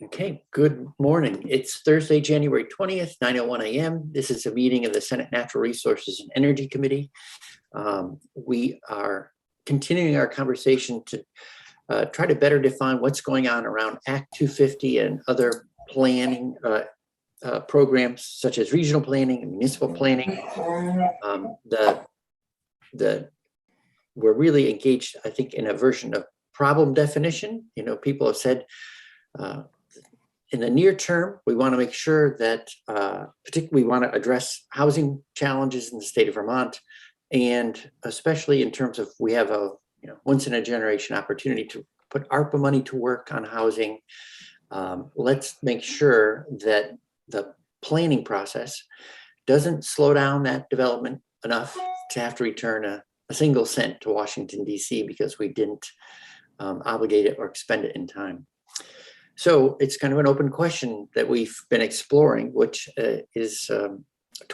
Okay, good morning. It's Thursday, January 20th, 9:01 a.m. This is a meeting of the Senate Natural Resources and Energy Committee. We are continuing our conversation to try to better define what's going on around Act 250 and other planning programs such as regional planning and municipal planning. We're really engaged, I think, in a version of problem definition. People have said, in the near term, we want to make sure that particularly we want to address housing challenges in the state of Vermont, and especially in terms of we have a once in a generation opportunity to put ARPA money to work on housing. Let's make sure that the planning process doesn't slow down that development enough to have to return a single cent to Washington, D.C. because we didn't obligate it or expend it in time. So it's kind of an open question that we've been exploring, which is to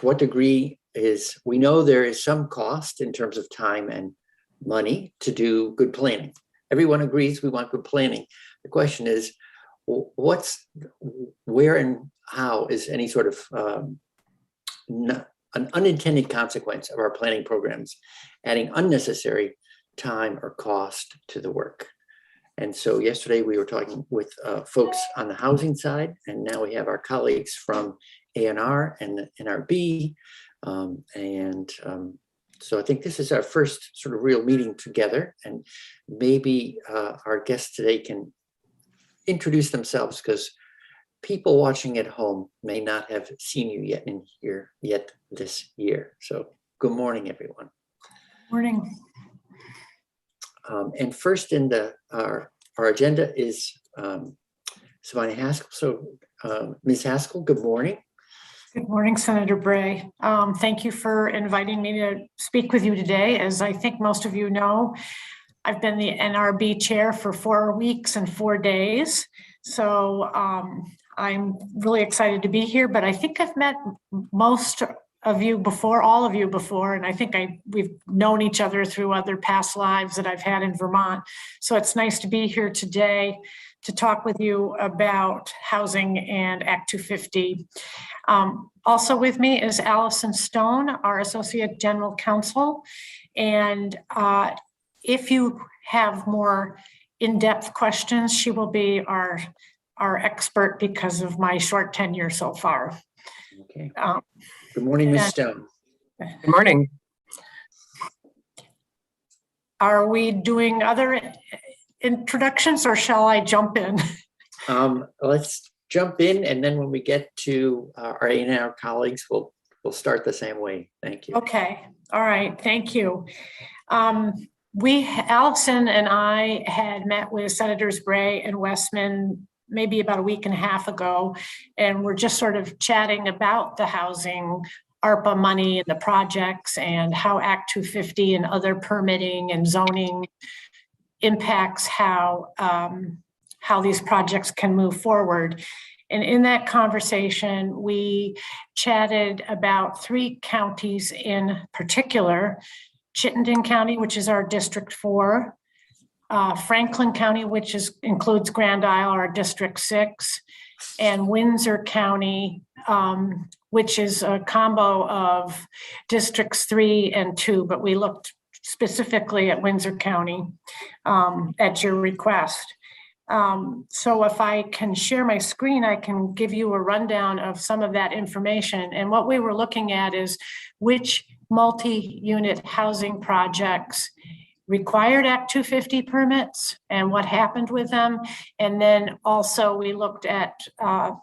what degree is, we know there is some cost in terms of time and money to do good planning. Everyone agrees we want good planning. The question is, where and how is any sort of an unintended consequence of our planning programs adding unnecessary time or cost to the work? And so yesterday we were talking with folks on the housing side, and now we have our colleagues from A&R and NRB. So I think this is our first sort of real meeting together, and maybe our guests today can introduce themselves, because people watching at home may not have seen you yet in here yet this year. So good morning, everyone. Morning. And first in our agenda is Savannah Haskell. So Ms. Haskell, good morning. Good morning, Senator Bray. Thank you for inviting me to speak with you today. As I think most of you know, I've been the NRB chair for 4 weeks and 4 days. So I'm really excited to be here, but I think I've met most of you before, all of you before, and I think we've known each other through other past lives that I've had in Vermont. So it's nice to be here today to talk with you about housing and Act 250. Also with me is Allison Stone, our Associate General Counsel. And if you have more in-depth questions, she will be our expert because of my short tenure so far. Okay. Good morning, Ms. Stone. Good morning. Are we doing other introductions, or shall I jump in? Let's jump in, and then when we get to our A&R colleagues, we'll start the same way. Thank you. Okay. All right. Thank you. Allison and I had met with Senators Bray and Westman maybe about a week and a half ago, and we're just sort of chatting about the housing ARPA money and the projects and how Act 250 and other permitting and zoning impacts how these projects can move forward. And in that conversation, we chatted about 3 counties in particular: Chittenden County, which is our District 4, Franklin County, which includes Grand Isle, our District 6, and Windsor County, which is a combo of Districts 3 and 2, but we looked specifically at Windsor County at your request. So if I can share my screen, I can give you a rundown of some of that information. And what we were looking at is which multi-unit housing projects required Act 250 permits and what happened with them. And then also we looked at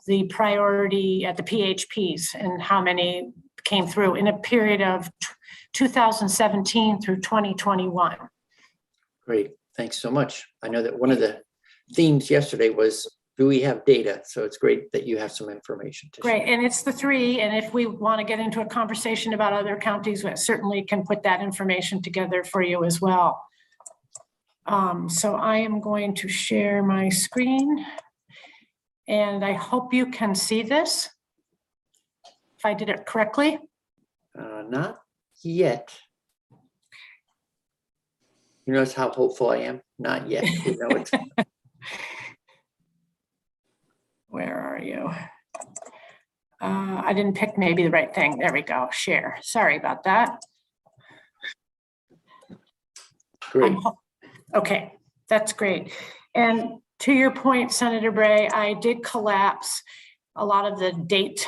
the priority at the PHPs and how many came through in a period of 2017 through 2021. Great, thanks so much. I know that one of the themes yesterday was, do we have data? So it's great that you have some information to share. And it's the 3. And if we want to get into a conversation about other counties, we certainly can put that information together for you as well. So I am going to share my screen, and I hope you can see this, if I did it correctly. Not yet. You notice how hopeful I am? Not yet. You know it's Where are you? I didn't pick maybe the right thing. There we go. Share. Sorry about that. Great. Okay, that's great. And to your point, Senator Bray, I did collapse a lot of the date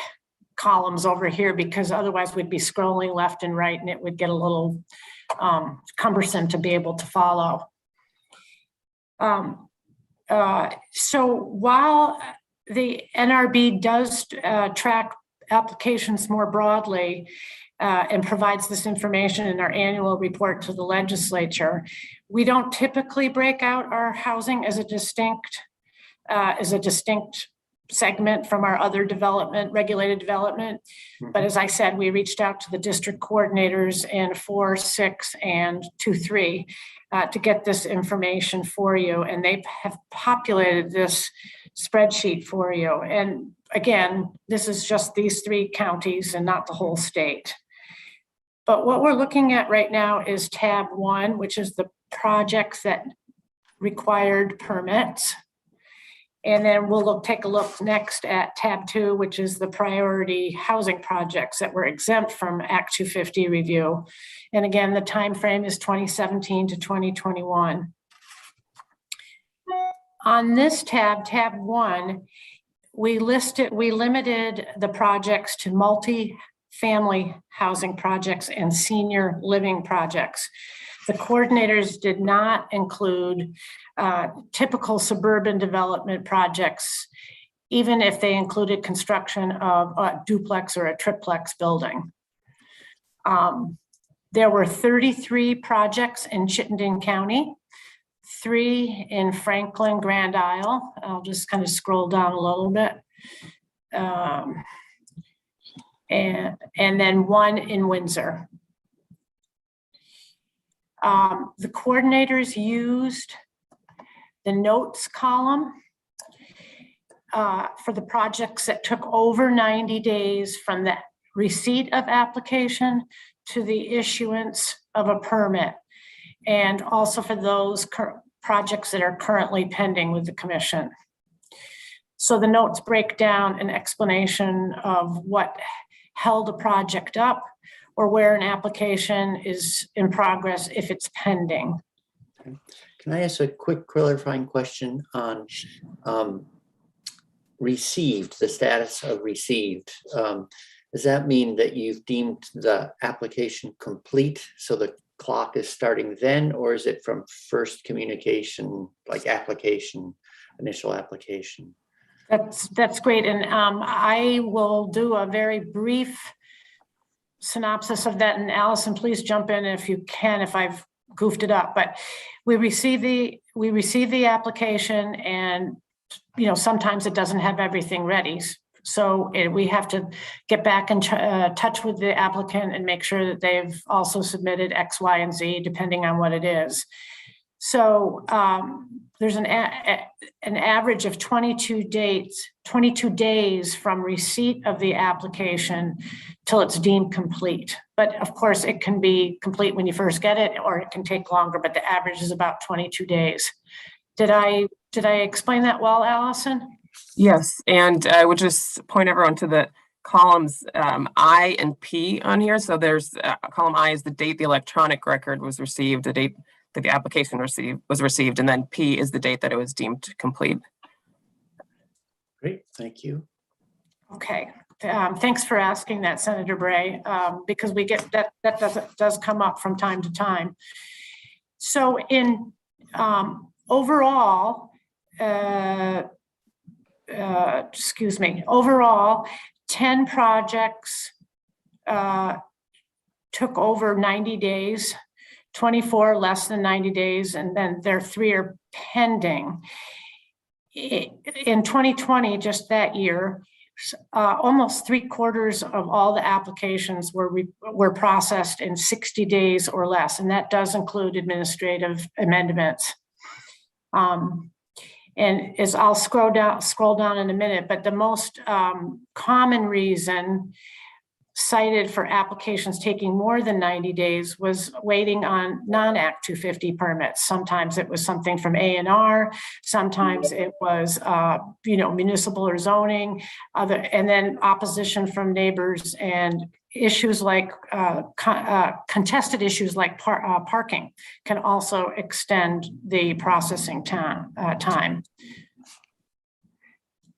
columns over here because otherwise we'd be scrolling left and right and it would get a little cumbersome to be able to follow. So while the NRB does track applications more broadly and provides this information in our annual report to the legislature, we don't typically break out our housing as a distinct segment from our other development, regulated development. But as I said, we reached out to the district coordinators in 4, 6, and 2-3 to get this information for you. And they have populated this spreadsheet for you. And again, this is just these 3 counties and not the whole state. But what we're looking at right now is tab 1, which is the projects that required permits. And then we'll take a look next at tab 2, which is the priority housing projects that were exempt from Act 250 review. And again, the time frame is 2017 to 2021. On this tab, tab 1, we limited the projects to multi-family housing projects and senior living projects. The coordinators did not include typical suburban development projects, even if they included construction of a duplex or a triplex building. There were 33 projects in Chittenden County, 3 in Franklin, Grand Isle. I'll just kind of scroll down a little bit. And then 1 in Windsor. The coordinators used the notes column for the projects that took over 90 days from the receipt of application to the issuance of a permit, and also for those projects that are currently pending with the commission. So the notes break down an explanation of what held a project up or where an application is in progress if it's pending. Can I ask a quick clarifying question on received, the status of received? Does that mean that you've deemed the application complete, so the clock is starting then, or is it from first communication, like application, initial application? That's great. And I will do a very brief synopsis of that. And Allison, please jump in if you can, if I've goofed it up. But we receive the application, and sometimes it doesn't have everything ready. So we have to get back in touch with the applicant and make sure that they've also submitted X, Y, and Z, depending on what it is. So there's an average of 22 days from receipt of the application till it's deemed complete. But of course, it can be complete when you first get it, or it can take longer, but the average is about 22 days. Did I explain that well, Allison? Yes, and I would just point everyone to the columns I and P on here. So there's column I is the date the electronic record was received, the date that the application was received, and then P is the date that it was deemed complete. Great, thank you. Okay, thanks for asking that, Senator Bray, because we get that does come up from time to time. So in overall, overall 10 projects took over 90 days, 24 less than 90 days, and then there 3 are pending. In 2020, just that year, almost 3/4 of all the applications were processed in 60 days or less, and that does include administrative amendments. And as I'll scroll down in a minute, but the most common reason cited for applications taking more than 90 days was waiting on non-Act 250 permits. Sometimes it was something from A&R, sometimes it was, municipal or zoning, and then opposition from neighbors, and issues like contested issues like parking can also extend the processing time.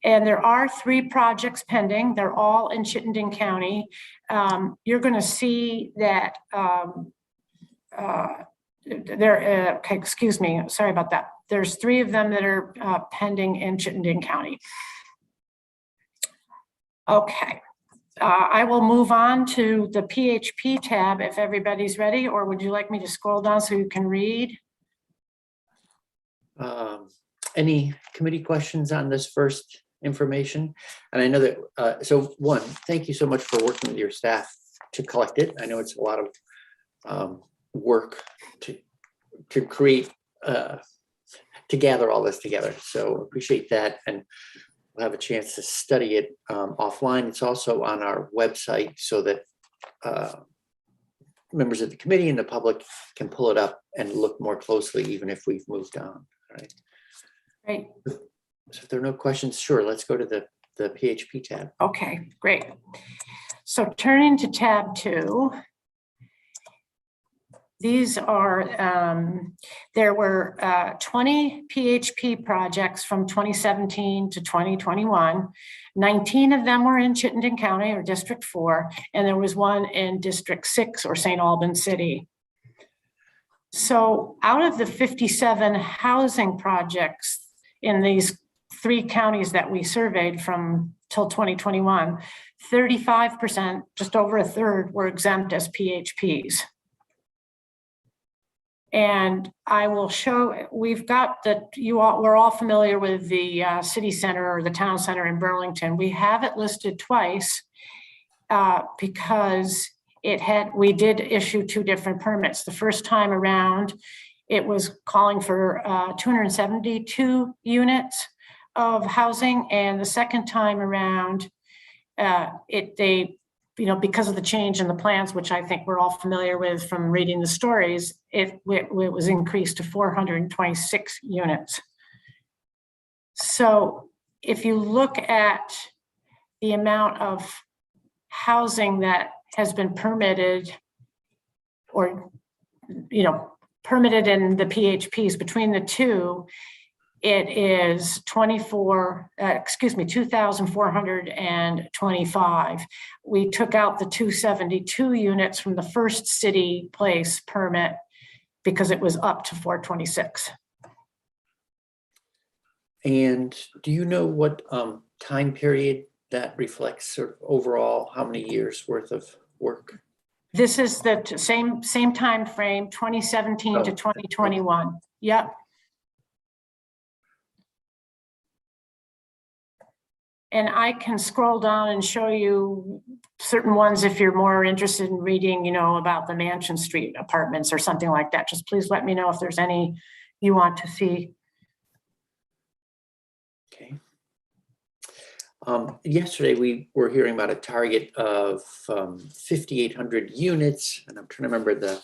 And there are 3 projects pending. They're all in Chittenden County. You're going to see that okay, excuse me, sorry about that. There's 3 of them that are pending in Chittenden County. Okay, I will move on to the PHP tab if everybody's ready, or would you like me to scroll down so you can read? Any committee questions on this first information? And I know that, so one, thank you so much for working with your staff to collect it. I know it's a lot of work to create, to gather all this together. So appreciate that. And we'll have a chance to study it offline. It's also on our website so that members of the committee and the public can pull it up and look more closely, even if we've moved on. All right. Great. So if there are no questions, sure, let's go to the PHP tab. Okay, great. So turning to tab 2, these are, there were 20 PHP projects from 2017 to 2021. 19 of them were in Chittenden County or District 4, and there was 1 in District 6 or St. Albans City. So out of the 57 housing projects in these 3 counties that we surveyed from till 2021, 35%, just over a third, were exempt as PHPs. And I will show, we've got that we're all familiar with the city center or the town center in Burlington. We have it listed twice because we did issue 2 different permits. The first time around, it was calling for 272 units of housing, and the second time around, because of the change in the plans, which I think we're all familiar with from reading the stories, it was increased to 426 units. So if you look at the amount of housing that has been permitted or, permitted in the PHPs between the 2, it is 2,425. We took out the 272 units from the first city place permit because it was up to 426. And do you know what time period that reflects, sort of overall, how many years worth of work? This is the same time frame, 2017 to 2021. Yep. And I can scroll down and show you certain ones if you're more interested in reading, about the Mansion Street apartments or something like that. Just please let me know if there's any you want to see. Okay. Yesterday we were hearing about a target of 5,800 units, and I'm trying to remember I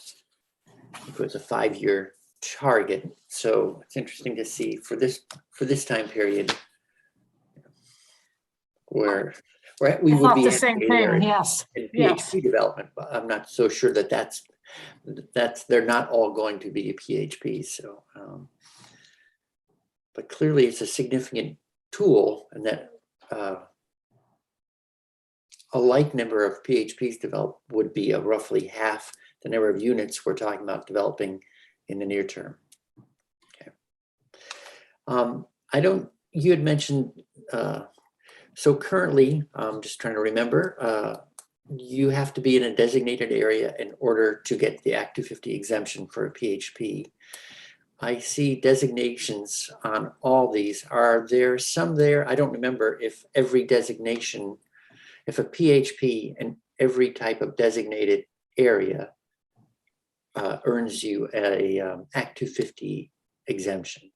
think it was a 5-year target. So it's interesting to see for this time period where we would be the same thing. Yes. In PHP development, but I'm not so sure that's they're not all going to be PHP. So, but clearly it's a significant tool, and that a like number of PHPs developed would be roughly half the number of units we're talking about developing in the near term. Okay. You had mentioned, so currently, I'm just trying to remember, you have to be in a designated area in order to get the Act 250 exemption for a PHP. I see designations on all these. Are there some there? I don't remember if every designation, if a PHP in every type of designated area earns you a Act 250 exemption.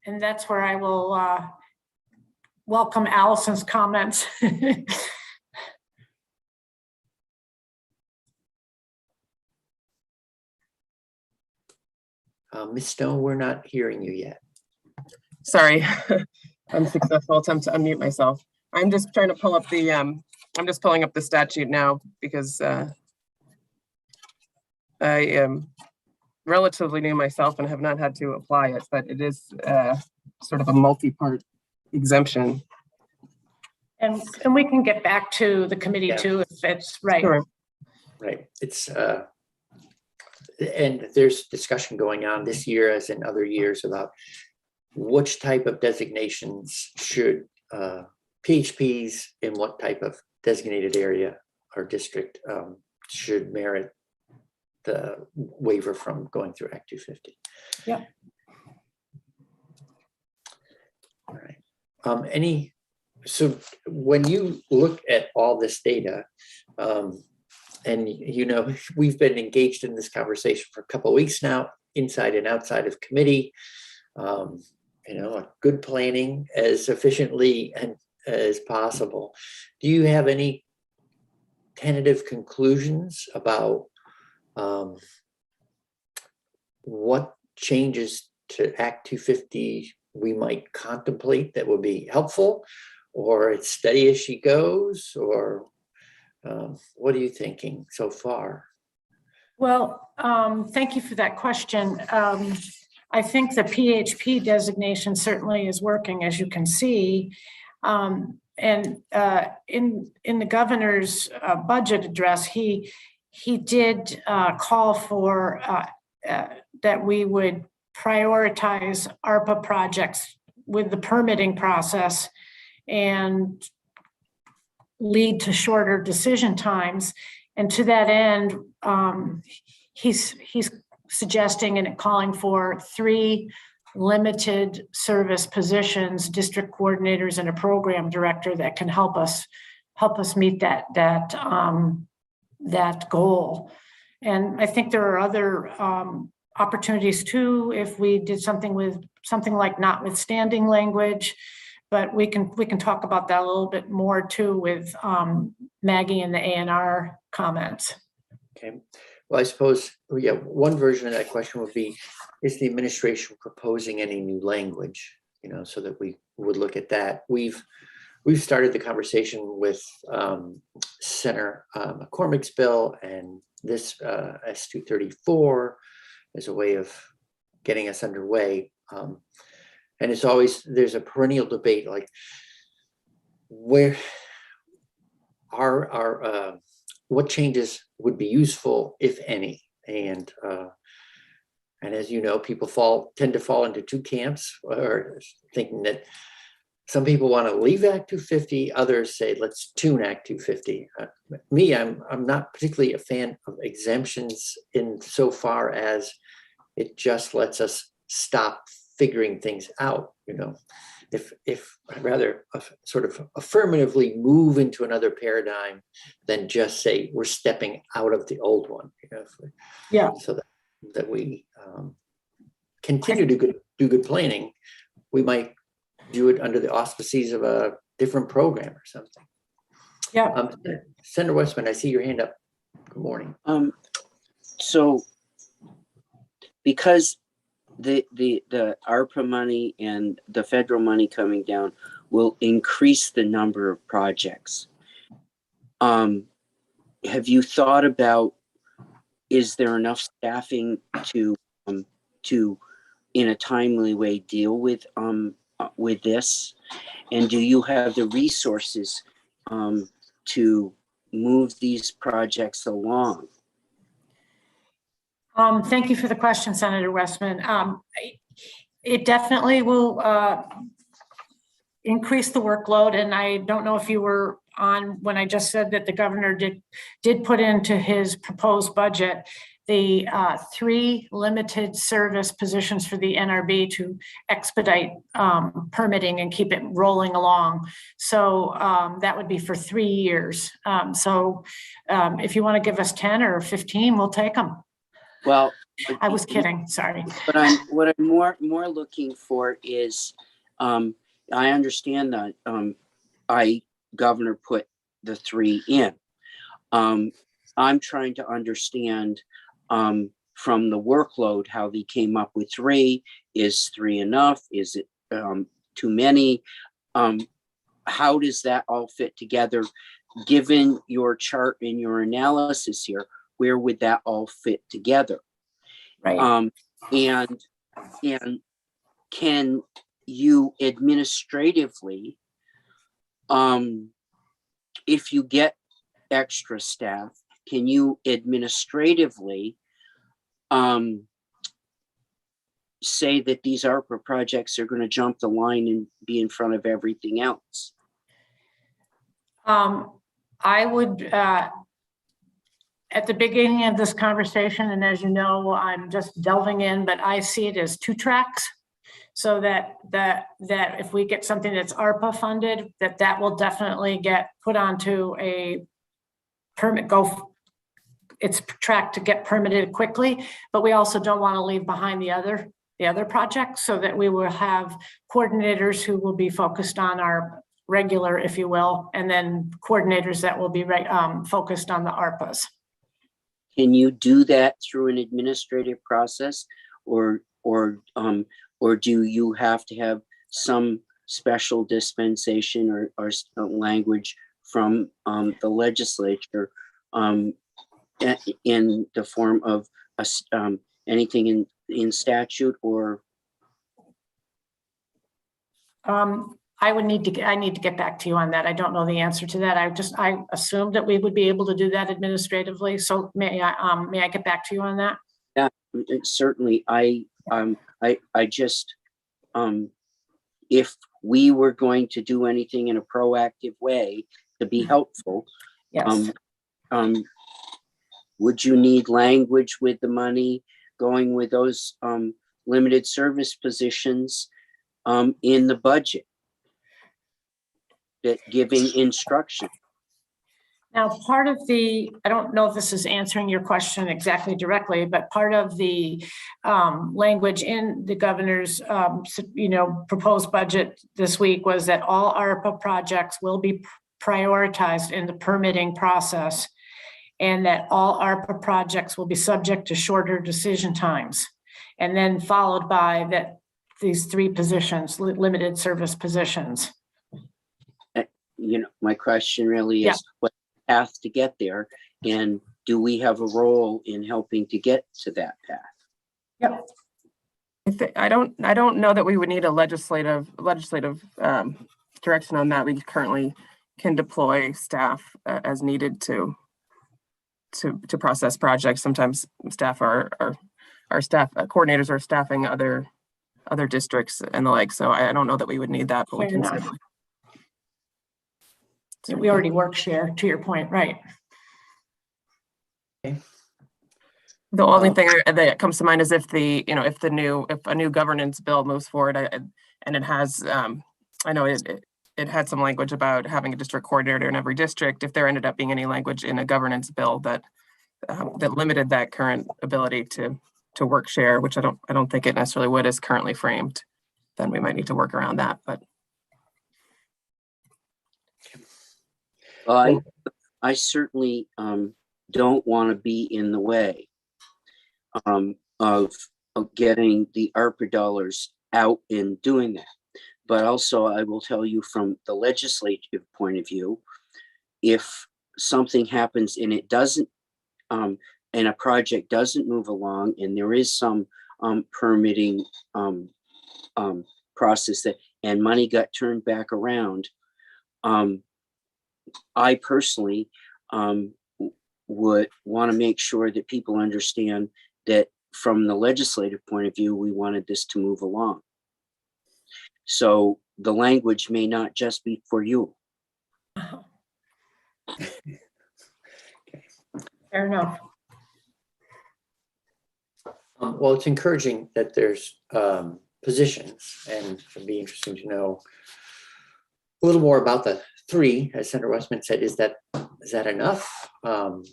And that's where I will welcome Allison's comments. Ms. Stone, we're not hearing you yet. Sorry, unsuccessful attempt to unmute myself. I'm just trying to pull up the, I'm just pulling up the statute now because I am relatively new myself and have not had to apply it, but it is sort of a multi-part exemption. And we can get back to the committee Yeah. too, if it's right. Sure. Right. It's and there's discussion going on this year as in other years about which type of designations should PHPs in what type of designated area or district should merit the waiver from going through Act 250. Yeah. All right. So when you look at all this data, and you know, we've been engaged in this conversation for a couple of weeks now, inside and outside of committee, you know, good planning as efficiently and as possible. Do you have any tentative conclusions about what changes to Act 250 we might contemplate that would be helpful, or it's steady as she goes, or what are you thinking so far? Well, thank you for that question. I think the PHP designation certainly is working, as you can see. And in the governor's budget address, he did call for that we would prioritize ARPA projects with the permitting process and lead to shorter decision times. And to that end, he's suggesting and calling for 3 limited service positions, district coordinators and a program director that can help us meet that goal. And I think there are other opportunities too, if we did something like notwithstanding language, but we can talk about that a little bit more too with Maggie and the A&R comments. Okay. Well, I suppose, yeah, one version of that question would be, is the administration proposing any new language, you know, so that we would look at that. We've started the conversation with Senator McCormick's bill and this S234 as a way of getting us underway. And it's always, there's a perennial debate, like where what changes would be useful, if any. And as you know, people tend to fall into 2 camps, or thinking that some people want to leave Act 250, others say, let's tune Act 250. Me, I'm not particularly a fan of exemptions in so far as it just lets us stop figuring things out. You know, if I'd rather sort of affirmatively move into another paradigm than just say we're stepping out of the old one. You know, Yeah. So that we continue to do good planning, we might do it under the auspices of a different program or something. Yeah. Senator Westman, I see your hand up. Good morning. So because the ARPA money and the federal money coming down will increase the number of projects. Have you thought about, is there enough staffing to in a timely way deal with this? And do you have the resources to move these projects along? Thank you for the question, Senator Westman. It definitely will increase the workload, and I don't know if you were on when I just said that the governor did put into his proposed budget the 3 limited service positions for the NRB to expedite permitting and keep it rolling along. So that would be for 3 years. So if you want to give us 10 or 15, we'll take them. Well, I was kidding. Sorry. But what I'm more looking for is, I understand that governor put the 3 in. I'm trying to understand from the workload, how they came up with 3. Is 3 enough? Is it too many? How does that all fit together? Given your chart and your analysis here, where would that all fit together? Right. And can you administratively, if you get extra staff, can you administratively say that these ARPA projects are going to jump the line and be in front of everything else? I would, at the beginning of this conversation, and as you know, I'm just delving in, but I see it as 2 tracks. So that if we get something that's ARPA funded, that will definitely get put onto a permit, it's tracked to get permitted quickly, but we also don't want to leave behind the other projects, so that we will have coordinators who will be focused on our regular, if you will, and then coordinators that will be focused on the ARPAs. Can you do that through an administrative process, or do you have to have some special dispensation or language from the legislature in the form of anything in statute or? I need to get back to you on that. I don't know the answer to that. I assumed that we would be able to do that administratively. So may I get back to you on that? Yeah, certainly. I just, if we were going to do anything in a proactive way to be helpful, Yes. Would you need language with the money going with those limited service positions in the budget that giving instruction? Now, part of I don't know if this is answering your question exactly directly, but part of the language in the governor's, proposed budget this week was that all ARPA projects will be prioritized in the permitting process, and that all ARPA projects will be subject to shorter decision times, and then followed by these 3 positions, limited service positions. My question really is, what path to get there, and do we have a role in helping to get to that path? Yep. I don't know that we would need a legislative direction on that. We currently can deploy staff as needed to process projects. Sometimes staff our staff coordinators are staffing other districts and the like. So I don't know that we would need that, but we can certainly. We already work share, to your point, right? The only thing that comes to mind is if a new governance bill moves forward, and it has, I know it had some language about having a district coordinator in every district. If there ended up being any language in a governance bill that limited that current ability to work share, which I don't think it necessarily would as currently framed, then we might need to work around that. But I certainly don't want to be in the way of getting the ARPA dollars out and doing that. But also, I will tell you from the legislative point of view, if something happens and it doesn't, and a project doesn't move along, and there is some permitting process and money got turned back around, I personally would want to make sure that people understand that from the legislative point of view, we wanted this to move along. So the language may not just be for you. Fair enough. Well, it's encouraging that there's positions, and it'd be interesting to know a little more about the 3, as Senator Westman said. Is that enough? The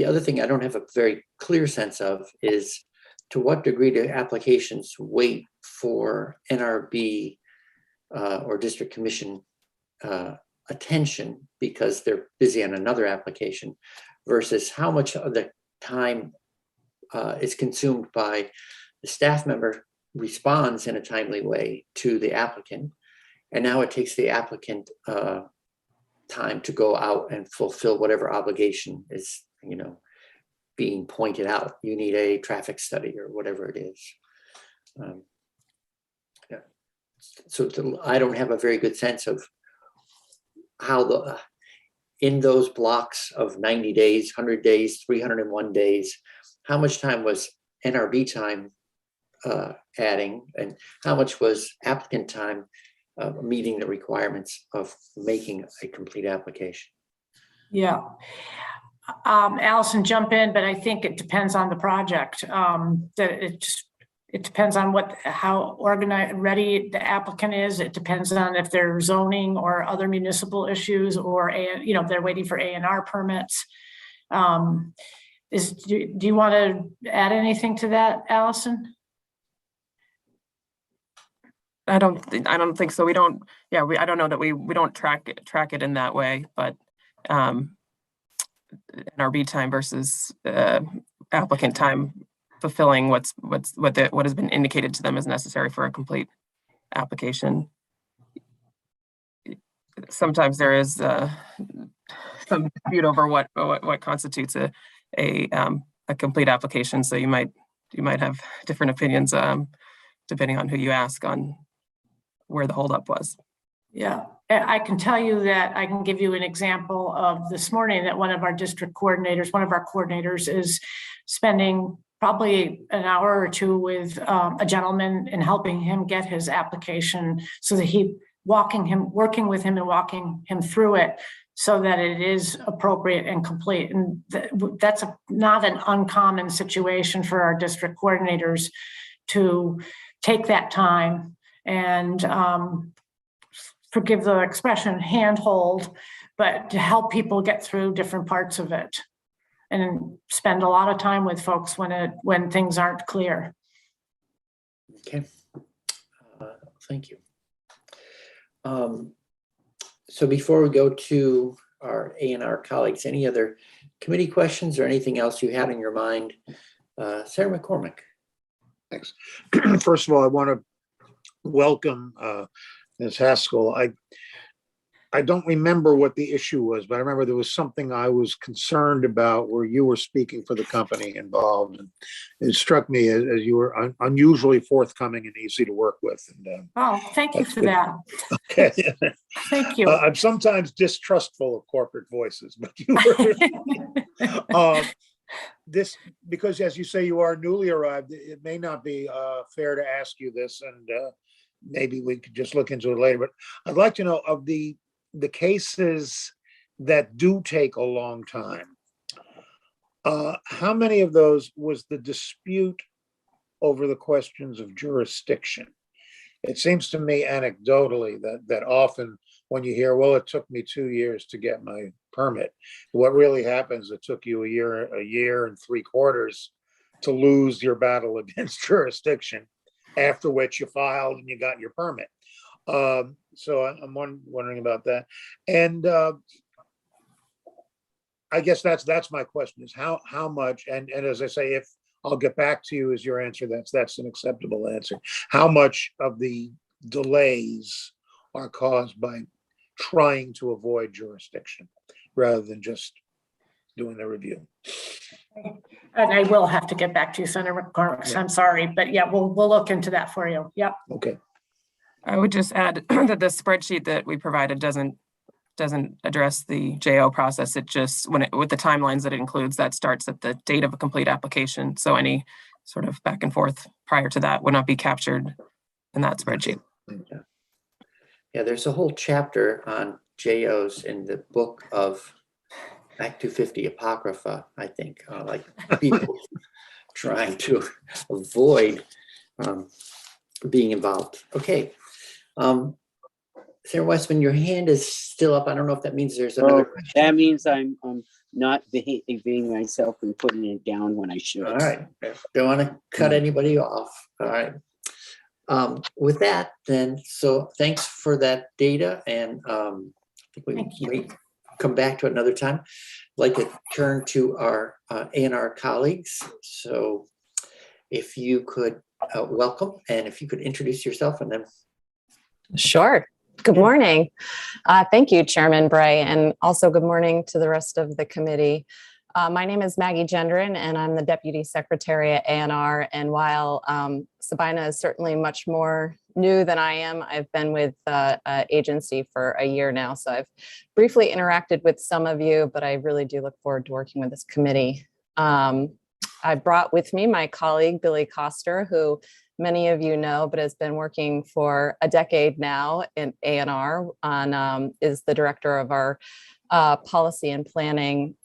other thing I don't have a very clear sense of is to what degree do applications wait for NRB or district commission attention because they're busy on another application, versus how much of the time is consumed by the staff member responds in a timely way to the applicant. And now it takes the applicant time to go out and fulfill whatever obligation is, being pointed out. You need a traffic study or whatever it is. Yeah. So I don't have a very good sense of how in those blocks of 90 days, 100 days, 301 days, how much time was NRB time adding, and how much was applicant time meeting the requirements of making a complete application? Yeah. Allison, jump in, but I think it depends on the project. It depends on how organized, ready the applicant is. It depends on if they're zoning or other municipal issues, or they're waiting for A&R permits. Do you want to add anything to that, Allison? I don't think so. We don't. Yeah, I don't know that we don't track it in that way, but NRB time versus applicant time fulfilling what has been indicated to them is necessary for a complete application. Sometimes there is some dispute over what constitutes a complete application. So you might have different opinions depending on who you ask on where the holdup was. Yeah, I can tell you that I can give you an example of this morning that one of our coordinators is spending probably an hour or two with a gentleman and helping him get his application, so that working with him and walking him through it so that it is appropriate and complete. And that's not an uncommon situation for our district coordinators to take that time and forgive the expression, handhold, but to help people get through different parts of it and spend a lot of time with folks when things aren't clear. Okay, thank you. So before we go to our A&R colleagues, any other committee questions or anything else you had in your mind? Sarah McCormick. Thanks. First of all, I want to welcome Ms. Haskell. I don't remember what the issue was, but I remember there was something I was concerned about where you were speaking for the company involved. And it struck me as you were unusually forthcoming and easy to work with. And, thank you for that. Okay. Thank you. I'm sometimes distrustful of corporate voices, but you were. Because as you say, you are newly arrived, it may not be fair to ask you this, and maybe we could just look into it later, but I'd like to know, of the cases that do take a long time, how many of those was the dispute over the questions of jurisdiction? It seems to me anecdotally that often when you hear, well, it took me 2 years to get my permit, what really happens, it took you a year and 3 quarters to lose your battle against jurisdiction, after which you filed and you got your permit. So I'm wondering about that. And I guess that's my question, is how much, and as I say, if I'll get back to you as your answer, that's an acceptable answer. How much of the delays are caused by trying to avoid jurisdiction rather than just doing the review? And I will have to get back to you, Senator McCormick. I'm sorry, but yeah, we'll look into that for you. Yep. Okay. I would just add that the spreadsheet that we provided doesn't address the JO process. It just, with the timelines that it includes, that starts at the date of a complete application. So any sort of back and forth prior to that would not be captured in that spreadsheet. Yeah, there's a whole chapter on JOs in the book of Act 250 Apocrypha, I think, like people trying to avoid being involved. Okay. Sarah Westman, your hand is still up. I don't know if that means there's another question. That means I'm not behaving myself and putting it down when I should. All right. Don't want to cut anybody off. All right. With that, then, so thanks for that data. And I think we come back to it another time. I'd like to turn to our A&R colleagues. So if you could welcome, and if you could introduce yourself, and then. Sure. Good morning. Thank you, Chairman Bray, and also good morning to the rest of the committee. My name is Maggie Gendron, and I'm the Deputy Secretary at A&R. And while Savannah is certainly much more new than I am, I've been with the agency for a year now. So I've briefly interacted with some of you, but I really do look forward to working with this committee. I brought with me my colleague, Billy Koster, who many of you know, but has been working for a decade now in A&R is the director of our policy and planning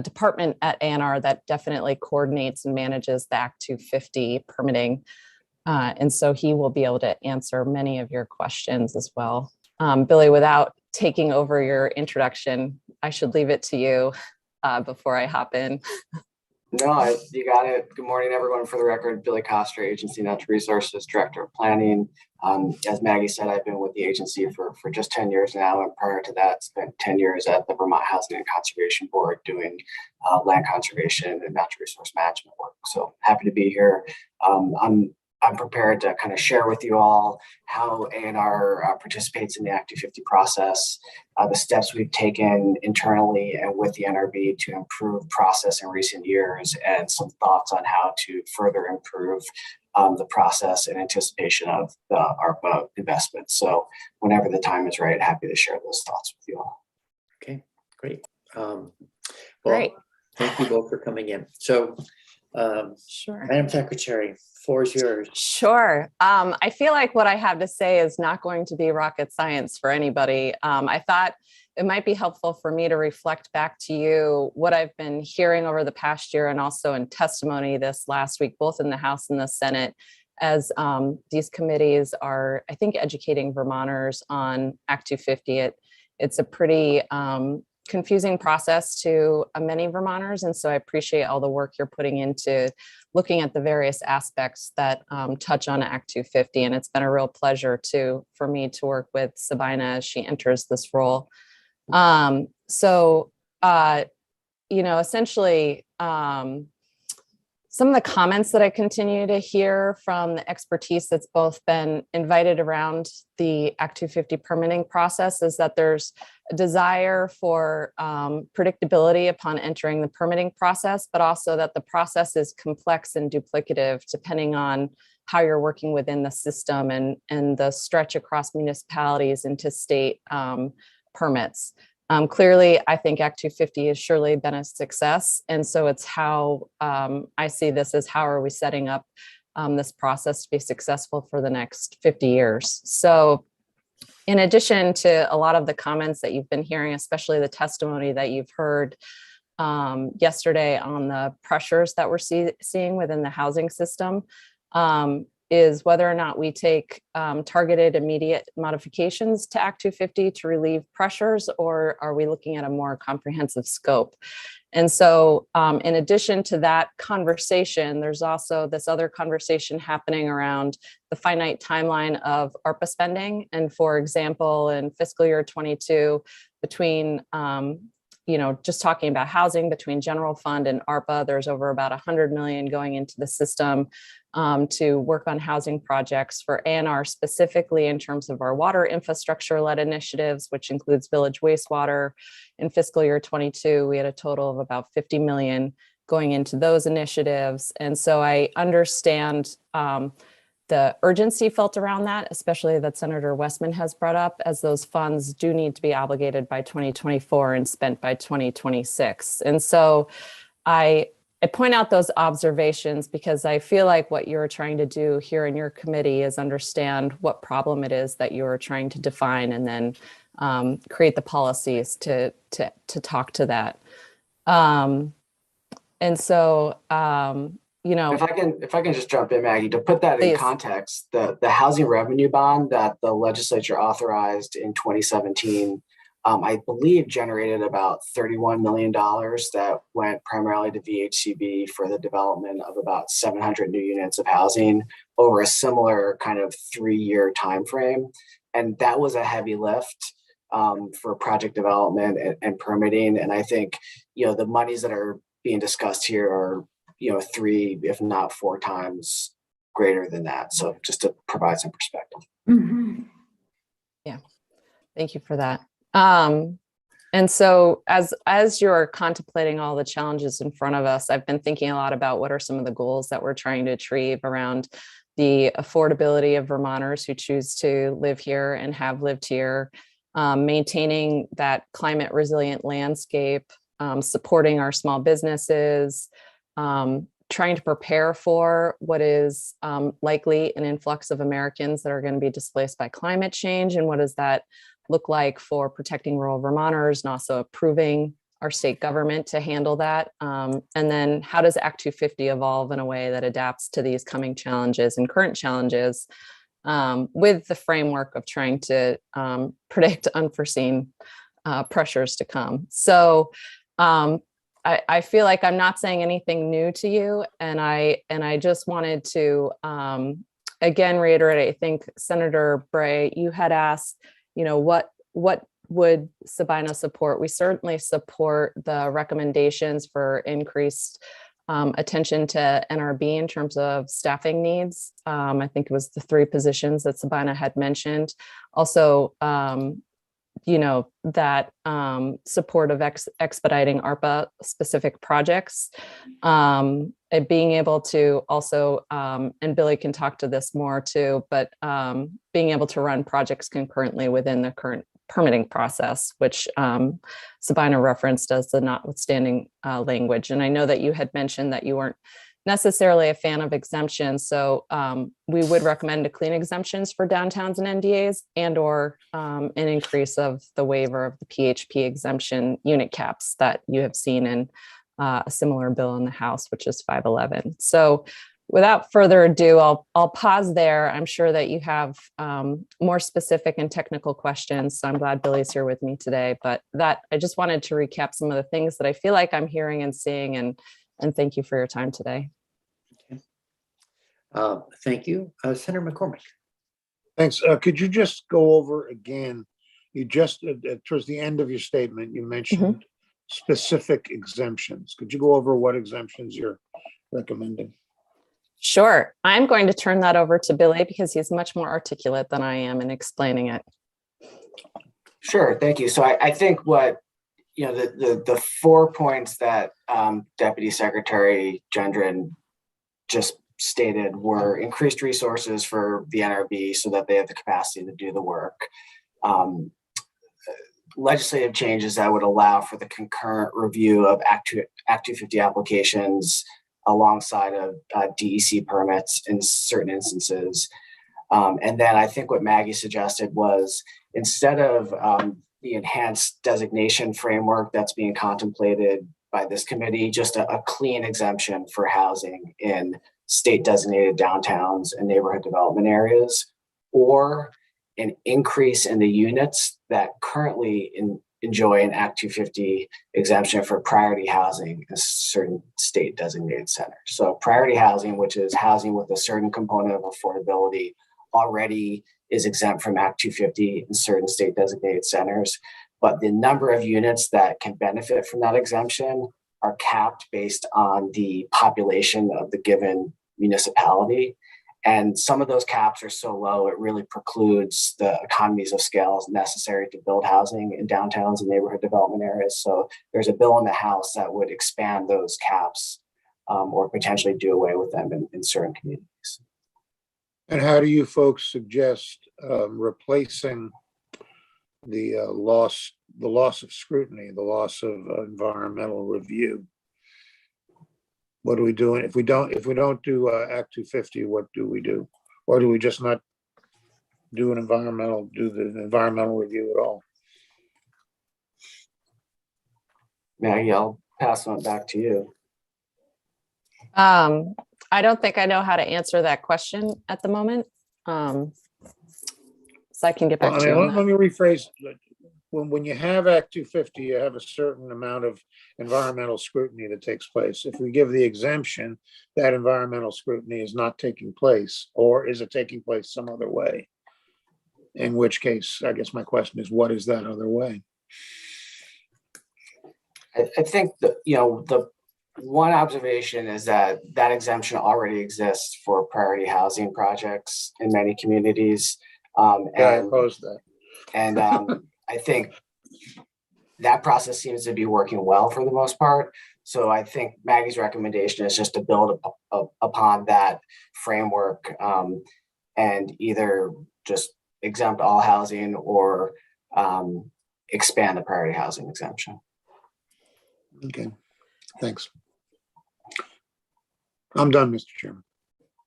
department at A&R that definitely coordinates and manages the Act 250 permitting. And so he will be able to answer many of your questions as well. Billy, without taking over your introduction, I should leave it to you before I hop in. No, you got it. Good morning, everyone. For the record, Billy Koster, Agency Natural Resources Director of Planning. As Maggie said, I've been with the agency for just 10 years now, and prior to that, spent 10 years at the Vermont Housing and Conservation Board doing land conservation and natural resource management work. So happy to be here. I'm prepared to kind of share with you all how A&R participates in the Act 250 process, the steps we've taken internally and with the NRB to improve process in recent years, and some thoughts on how to further improve the process in anticipation of the ARPA investment. So whenever the time is right, happy to share those thoughts with you all. Okay, great. Great. Thank you both for coming in. So, Sure. Madam Secretary, floor is yours. Sure. I feel like what I have to say is not going to be rocket science for anybody. I thought it might be helpful for me to reflect back to you what I've been hearing over the past year and also in testimony this last week, both in the House and the Senate, as these committees are, I think, educating Vermonters on Act 250. It's a pretty confusing process to many Vermonters. And so I appreciate all the work you're putting into looking at the various aspects that touch on Act 250. And it's been a real pleasure for me to work with Savannah as she enters this role. Essentially, some of the comments that I continue to hear from the expertise that's both been invited around the Act 250 permitting process is that there's a desire for predictability upon entering the permitting process, but also that the process is complex and duplicative depending on how you're working within the system and the stretch across municipalities into state permits. Clearly, I think Act 250 has surely been a success. And so it's how I see this as how are we setting up this process to be successful for the next 50 years. So in addition to a lot of the comments that you've been hearing, especially the testimony that you've heard yesterday on the pressures that we're seeing within the housing system, is whether or not we take targeted immediate modifications to Act 250 to relieve pressures, or are we looking at a more comprehensive scope? And so in addition to that conversation, there's also this other conversation happening around the finite timeline of ARPA spending. And for example, in fiscal year 22, between just talking about housing, between general fund and ARPA, there's over about 100 million going into the system to work on housing projects for A&R, specifically in terms of our water infrastructure-led initiatives, which includes village wastewater. In fiscal year 22, we had a total of about 50 million going into those initiatives. And so I understand the urgency felt around that, especially that Senator Westman has brought up, as those funds do need to be obligated by 2024 and spent by 2026. And so I point out those observations because I feel like what you're trying to do here in your committee is understand what problem it is that you're trying to define and then create the policies to talk to that. If I can just jump in, Maggie, to put that in context, the housing revenue bond that the legislature authorized in 2017, I believe generated about $31 million that went primarily to VHCB for the development of about 700 new units of housing over a similar kind of 3-year time frame. And that was a heavy lift. for project development and permitting. And I think, the monies that are being discussed here are, 3, if not 4 times greater than that. So just to provide some perspective. Mhm. Yeah, thank you for that. And so as you're contemplating all the challenges in front of us, I've been thinking a lot about what are some of the goals that we're trying to achieve around the affordability of Vermonters who choose to live here and have lived here, maintaining that climate resilient landscape, supporting our small businesses, trying to prepare for what is likely an influx of Americans that are going to be displaced by climate change, and what does that look like for protecting rural Vermonters, and also approving our state government to handle that. And then how does Act 250 evolve in a way that adapts to these coming challenges and current challenges, with the framework of trying to predict unforeseen pressures to come. So I feel like I'm not saying anything new to you. And I just wanted to again reiterate, I think Senator Bray, you had asked, what would Sabina support? We certainly support the recommendations for increased attention to NRB in terms of staffing needs. I think it was the 3 positions that Sabina had mentioned. Also, that support of expediting ARPA specific projects, and being able to also, and Billy can talk to this more too, but being able to run projects concurrently within the current permitting process, which Sabina referenced as the notwithstanding language. And I know that you had mentioned that you weren't necessarily a fan of exemptions. So we would recommend to clean exemptions for downtowns and NDAs, and or an increase of the waiver of the PHP exemption unit caps that you have seen in a similar bill in the House, which is 511. So without further ado, I'll pause there. I'm sure that you have more specific and technical questions. So I'm glad Billy's here with me today. But that I just wanted to recap some of the things that I feel like I'm hearing and seeing, and thank you for your time today. Thank you. Senator McCormick. Thanks. Could you just go over again? You just, towards the end of your statement, you mentioned specific exemptions. Could you go over what exemptions you're recommending? Sure. I'm going to turn that over to Billy because he's much more articulate than I am in explaining it. Sure, thank you. So I think what, the 4 points that Deputy Secretary Gendron just stated were increased resources for the NRB so that they have the capacity to do the work. Legislative changes that would allow for the concurrent review of Act 250 applications alongside of DEC permits in certain instances. And then I think what Maggie suggested was, instead of the enhanced designation framework that's being contemplated by this committee, just a clean exemption for housing in state designated downtowns and neighborhood development areas, or an increase in the units that currently enjoy an Act 250 exemption for priority housing in certain state designated centers. So priority housing, which is housing with a certain component of affordability, already is exempt from Act 250 in certain state designated centers. But the number of units that can benefit from that exemption are capped based on the population of the given municipality. And some of those caps are so low, it really precludes the economies of scale necessary to build housing in downtowns and neighborhood development areas. So there's a bill in the House that would expand those caps or potentially do away with them in certain communities. And how do you folks suggest replacing the loss of scrutiny, the loss of environmental review? What are we doing if we don't do Act 250? What do we do, or do we just not do the environmental review at all? Maggie, I'll pass on back to you. I don't think I know how to answer that question at the moment. So I can get back to you. Let me rephrase. When you have Act 250, you have a certain amount of environmental scrutiny that takes place. If we give the exemption, that environmental scrutiny is not taking place, or is it taking place some other way? In which case, I guess my question is, what is that other way? I think the, the one observation is that that exemption already exists for priority housing projects in many communities. Yeah, I And oppose that. And I think that process seems to be working well for the most part. So I think Maggie's recommendation is just to build upon that framework and either just exempt all housing or expand the priority housing exemption. Okay, thanks. I'm done, Mr. Chairman.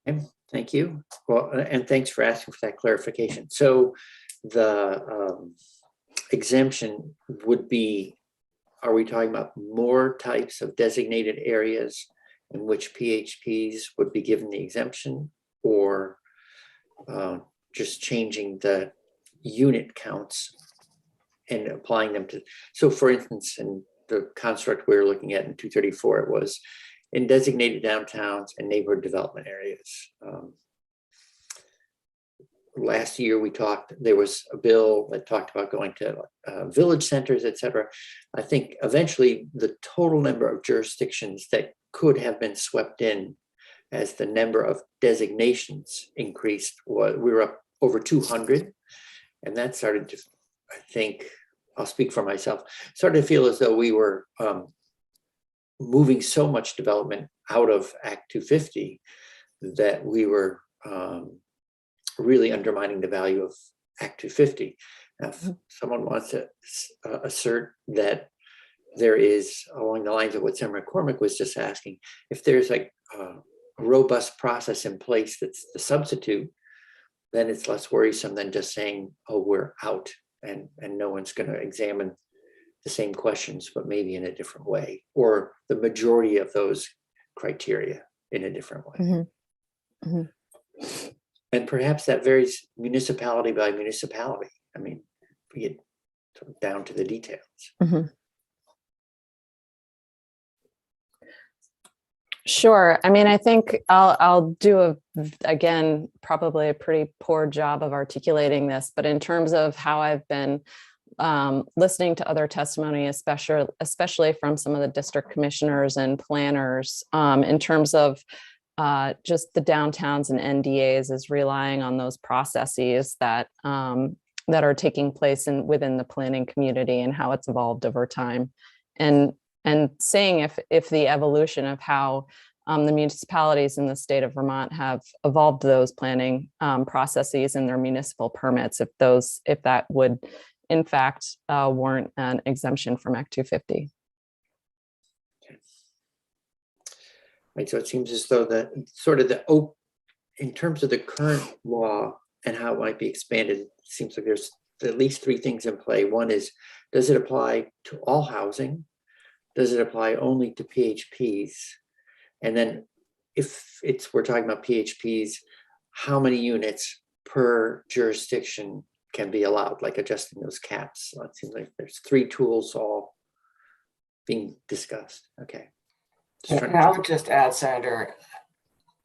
Okay, thank you. Well, and thanks for asking for that clarification. So the exemption would be, are we talking about more types of designated areas in which PHPs would be given the exemption, or just changing the unit counts and applying them to, so for instance, in the construct we were looking at in 234, it was in designated downtowns and neighborhood development areas. Last year we talked, there was a bill that talked about going to village centers, et cetera. I think eventually the total number of jurisdictions that could have been swept in as the number of designations increased, we were up over 200. And that started to, I think, I'll speak for myself, started to feel as though we were moving so much development out of Act 250 that we were really undermining the value of Act 250. Now, if someone wants to assert that there is, along the lines of what Senator McCormick was just asking, if there's like a robust process in place that's the substitute, then it's less worrisome than just saying, oh, we're out and no one's going to examine the same questions, but maybe in a different way, or the majority of those criteria in a different way. Mm-hmm. Mm-hmm. And perhaps that varies municipality by municipality. I mean, we get down to the details. Mm-hmm. Sure. I mean, I think I'll do again, probably a pretty poor job of articulating this, but in terms of how I've been listening to other testimony, especially from some of the district commissioners and planners, in terms of just the downtowns and NDAs, is relying on those processes that that are taking place within the planning community and how it's evolved over time, and saying if the evolution of how the municipalities in the state of Vermont have evolved those planning processes and their municipal permits, if that would in fact warrant an exemption from Act 250. Right, so it seems as though that sort of in terms of the current law and how it might be expanded, it seems like there's at least three things in play. One is, does it apply to all housing? Does it apply only to PHPs? And then if we're talking about PHPs, how many units per jurisdiction can be allowed, like adjusting those caps? So it seems like there's three tools all being discussed. Okay. And I would just add, Senator,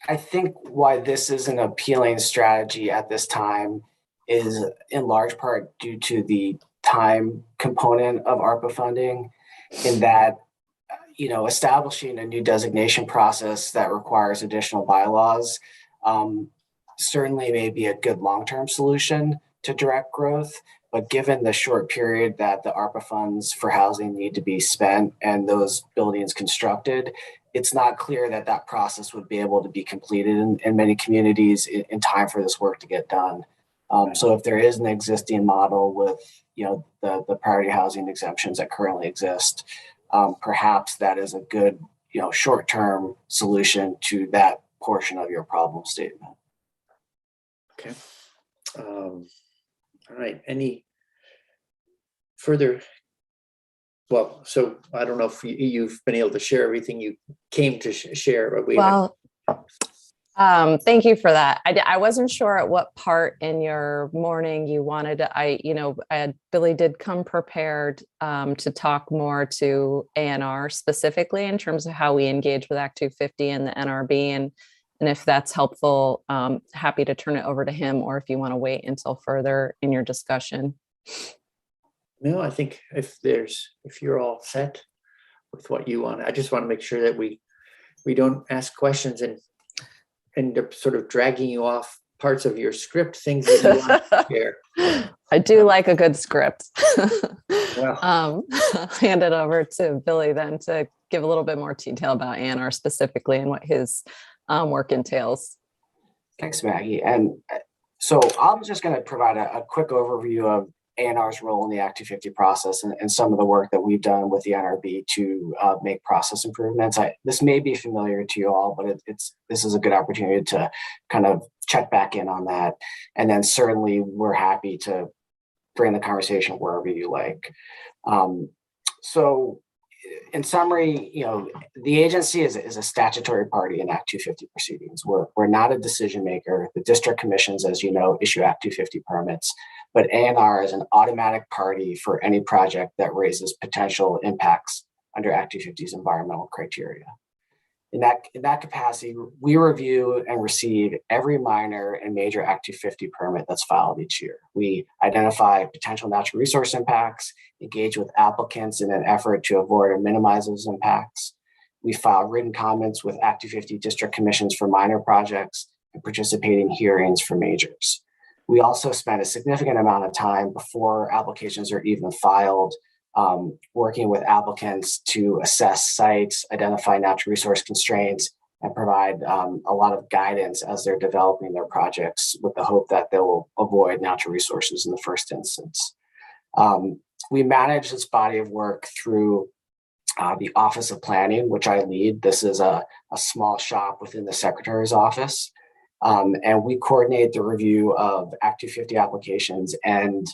I think why this is an appealing strategy at this time is in large part due to the time component of ARPA funding, in that, establishing a new designation process that requires additional bylaws certainly may be a good long-term solution to direct growth. But given the short period that the ARPA funds for housing need to be spent and those buildings constructed, it's not clear that that process would be able to be completed in many communities in time for this work to get done. So if there is an existing model with, the priority housing exemptions that currently exist, perhaps that is a good, short-term solution to that portion of your problem statement. Okay. All right. Any further? Well, so I don't know if you've been able to share everything you came to share. But thank you for that. I wasn't sure at what part in your morning you wanted to, Billy did come prepared to talk more to ANR specifically in terms of how we engage with Act 250 and the NRB And if that's helpful, happy to turn it over to him, or if you want to wait until further in your discussion. No, I think if you're all set with what you want, I just want to make sure that we don't ask questions and end up sort of dragging you off parts of your script, things that you want to share. I do like a good script. Well, I'll hand it over to Billy then to give a little bit more detail about ANR specifically and what his work entails. Thanks, Maggie. And so I'm just going to provide a quick overview of ANR's role in the Act 250 process and some of the work that we've done with the NRB to make process improvements. This may be familiar to you all, but this is a good opportunity to kind of check back in on that. And then certainly we're happy to bring the conversation wherever you like. So in summary, the agency is a statutory party in Act 250 proceedings. We're not a decision maker. The district commissions, as you know, issue Act 250 permits, but ANR is an automatic party for any project that raises potential impacts under Act 250's environmental criteria. In that capacity, we review and receive every minor and major Act 250 permit that's filed each year. We identify potential natural resource impacts, engage with applicants in an effort to avoid or minimize those impacts. We file written comments with Act 250 district commissions for minor projects and participate in hearings for majors. We also spend a significant amount of time before applications are even filed working with applicants to assess sites, identify natural resource constraints, and provide a lot of guidance as they're developing their projects with the hope that they will avoid natural resources in the first instance. We manage this body of work through the Office of Planning, which I lead. This is a small shop within the Secretary's office. And we coordinate the review of Act 250 applications and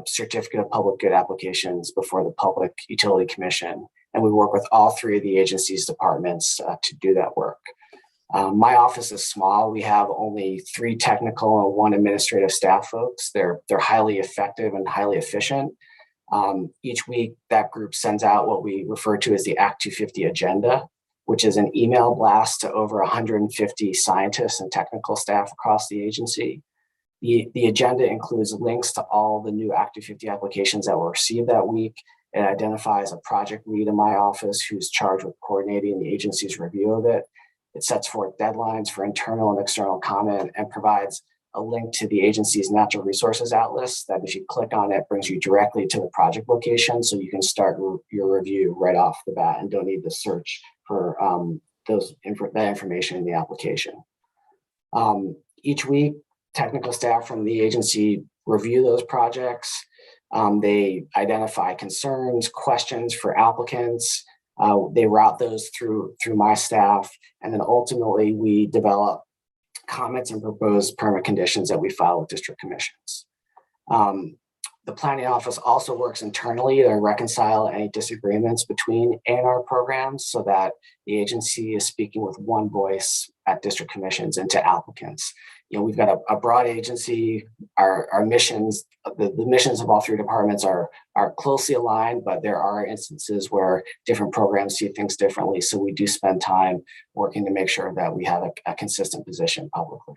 certificate of public good applications before the Public Utility Commission. And we work with all three of the agency's departments to do that work. My office is small. We have only 3 technical and 1 administrative staff folks. They're highly effective and highly efficient. Each week, that group sends out what we refer to as the Act 250 agenda, which is an email blast to over 150 scientists and technical staff across the agency. The agenda includes links to all the new Act 250 applications that were received that week. It identifies a project lead in my office who's charged with coordinating the agency's review of it. It sets forth deadlines for internal and external comment and provides a link to the agency's natural resources atlas that if you click on it, brings you directly to the project location so you can start your review right off the bat and don't need to search for that information in the application. Each week, technical staff from the agency review those projects. They identify concerns, questions for applicants. They route those through my staff, and then ultimately we develop comments and proposed permit conditions that we file with district commissions. The planning office also works internally to reconcile any disagreements between ANR programs so that the agency is speaking with one voice at district commissions and to applicants. We've got a broad agency. Our missions, the missions of all 3 departments are closely aligned, but there are instances where different programs see things differently. So we do spend time working to make sure that we have a consistent position publicly.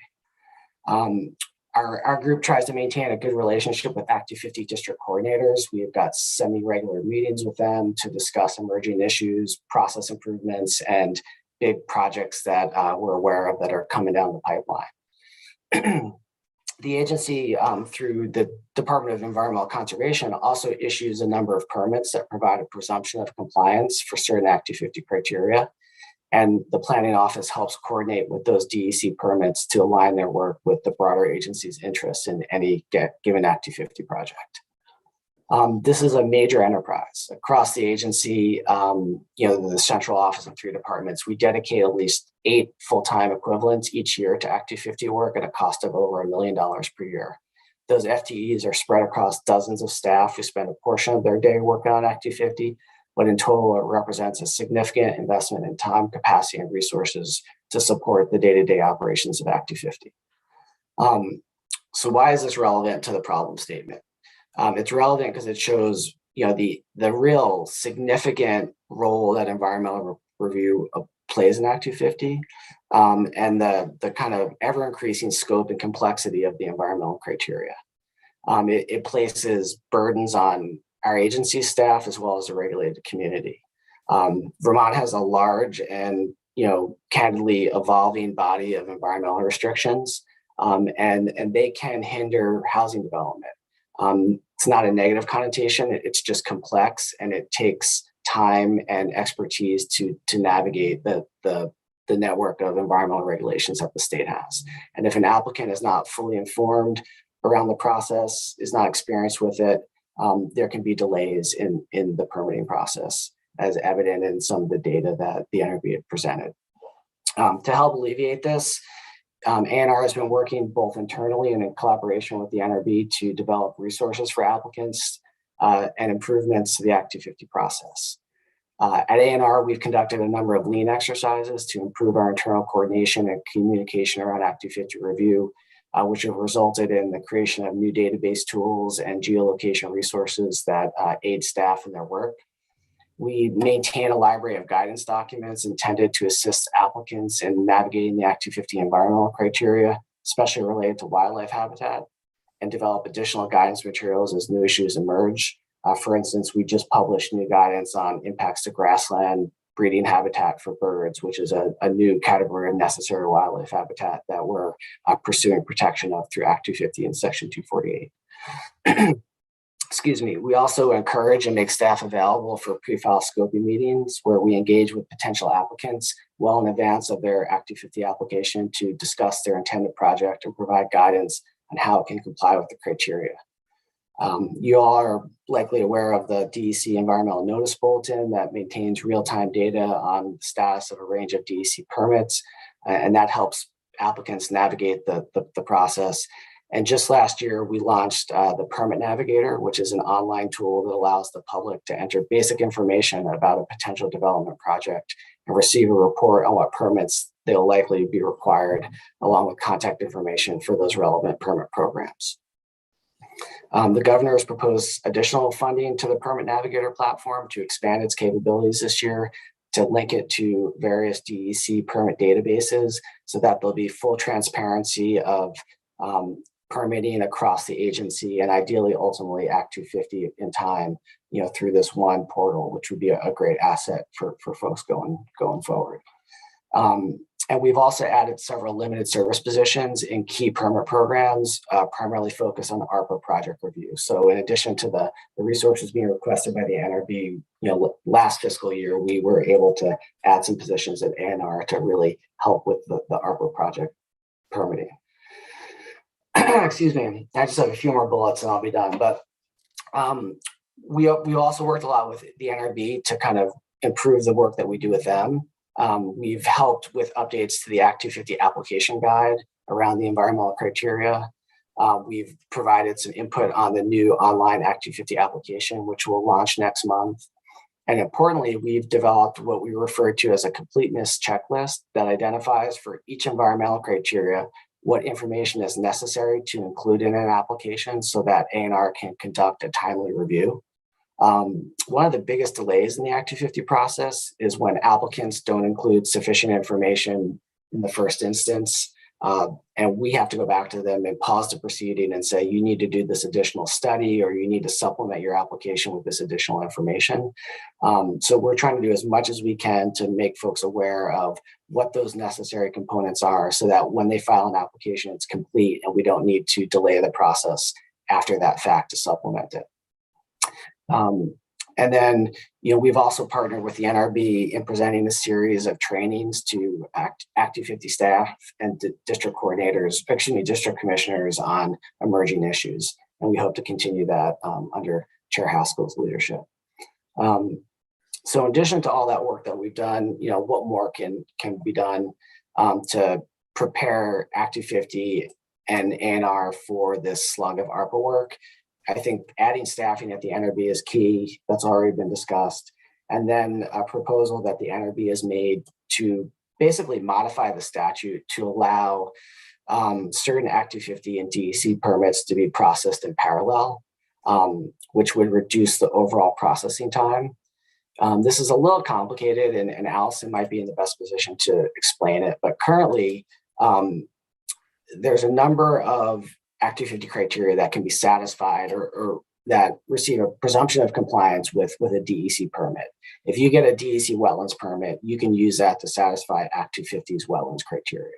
Our group tries to maintain a good relationship with Act 250 district coordinators. We've got semi-regular meetings with them to discuss emerging issues, process improvements, and big projects that we're aware of that are coming down the pipeline. The agency, through the Department of Environmental Conservation, also issues a number of permits that provide a presumption of compliance for certain Act 250 criteria. And the planning office helps coordinate with those DEC permits to align their work with the broader agency's interests in any given Act 250 project. This is a major enterprise across the agency. The central office and 3 departments, we dedicate at least 8 full-time equivalents each year to Act 250 work at a cost of over $1 million per year. Those FTEs are spread across dozens of staff who spend a portion of their day working on Act 250, but in total, it represents a significant investment in time, capacity, and resources to support the day-to-day operations of Act 250. So why is this relevant to the problem statement? It's relevant because it shows, the real significant role that environmental review plays in Act 250. and the kind of ever increasing scope and complexity of the environmental criteria. It places burdens on our agency staff as well as the regulated community. Vermont has a large and candidly evolving body of environmental restrictions, and they can hinder housing development. It's not a negative connotation, it's just complex, and it takes time and expertise to navigate the network of environmental regulations that the state has. And if an applicant is not fully informed around the process, is not experienced with it, there can be delays in the permitting process, as evident in some of the data that the NRB had presented. To help alleviate this, ANR has been working both internally and in collaboration with the NRB to develop resources for applicants and improvements to the Act 250 process. At ANR, we've conducted a number of lean exercises to improve our internal coordination and communication around Act 250 review, which have resulted in the creation of new database tools and geolocation resources that aid staff in their work. We maintain a library of guidance documents intended to assist applicants in navigating the Act 250 environmental criteria, especially related to wildlife habitat, and develop additional guidance materials as new issues emerge. For instance, we just published new guidance on impacts to grassland, breeding habitat for birds, which is a new category of necessary wildlife habitat that we're pursuing protection of through Act 250 and Section 248. Excuse me. We also encourage and make staff available for pre-file scoping meetings where we engage with potential applicants well in advance of their Act 250 application to discuss their intended project and provide guidance on how it can comply with the criteria. You all are likely aware of the DEC Environmental Notice Bulletin that maintains real-time data on the status of a range of DEC permits, and that helps applicants navigate the process. And just last year, we launched the Permit Navigator, which is an online tool that allows the public to enter basic information about a potential development project and receive a report on what permits they'll likely be required, along with contact information for those relevant permit programs. The governor has proposed additional funding to the Permit Navigator platform to expand its capabilities this year, to link it to various DEC permit databases so that there'll be full transparency of permitting across the agency, and ideally ultimately Act 250 in time, through this one portal, which would be a great asset for folks going forward. And we've also added several limited service positions in key permit programs, primarily focused on the ARPA project review. So in addition to the resources being requested by the NRB, last fiscal year, we were able to add some positions at ANR to really help with the ARPA project permitting. Excuse me, I just have a few more bullets and I'll be done. But we also worked a lot with the NRB to kind of improve the work that we do with them. We've helped with updates to the Act 250 application guide around the environmental criteria. We've provided some input on the new online Act 250 application, which will launch next month. And importantly, we've developed what we refer to as a completeness checklist that identifies for each environmental criteria what information is necessary to include in an application so that ANR can conduct a timely review. One of the biggest delays in the Act 250 process is when applicants don't include sufficient information in the first instance, and we have to go back to them and pause the proceeding and say, you need to do this additional study, or you need to supplement your application with this additional information. So we're trying to do as much as we can to make folks aware of what those necessary components are so that when they file an application, it's complete and we don't need to delay the process after that fact to supplement it. And then, we've also partnered with the NRB in presenting a series of trainings to Act 250 staff and district commissioners on emerging issues. And we hope to continue that under Chair Haskell's leadership. So in addition to all that work that we've done, what more can be done to prepare Act 250 and ANR for this slug of ARPA work? I think adding staffing at the NRB is key. That's already been discussed. And then a proposal that the NRB has made to basically modify the statute to allow certain Act 250 and DEC permits to be processed in parallel, which would reduce the overall processing time. This is a little complicated, and Allison might be in the best position to explain it, but currently there's a number of Act 250 criteria that can be satisfied or that receive a presumption of compliance with a DEC permit. If you get a DEC wetlands permit, you can use that to satisfy Act 250's wetlands criteria.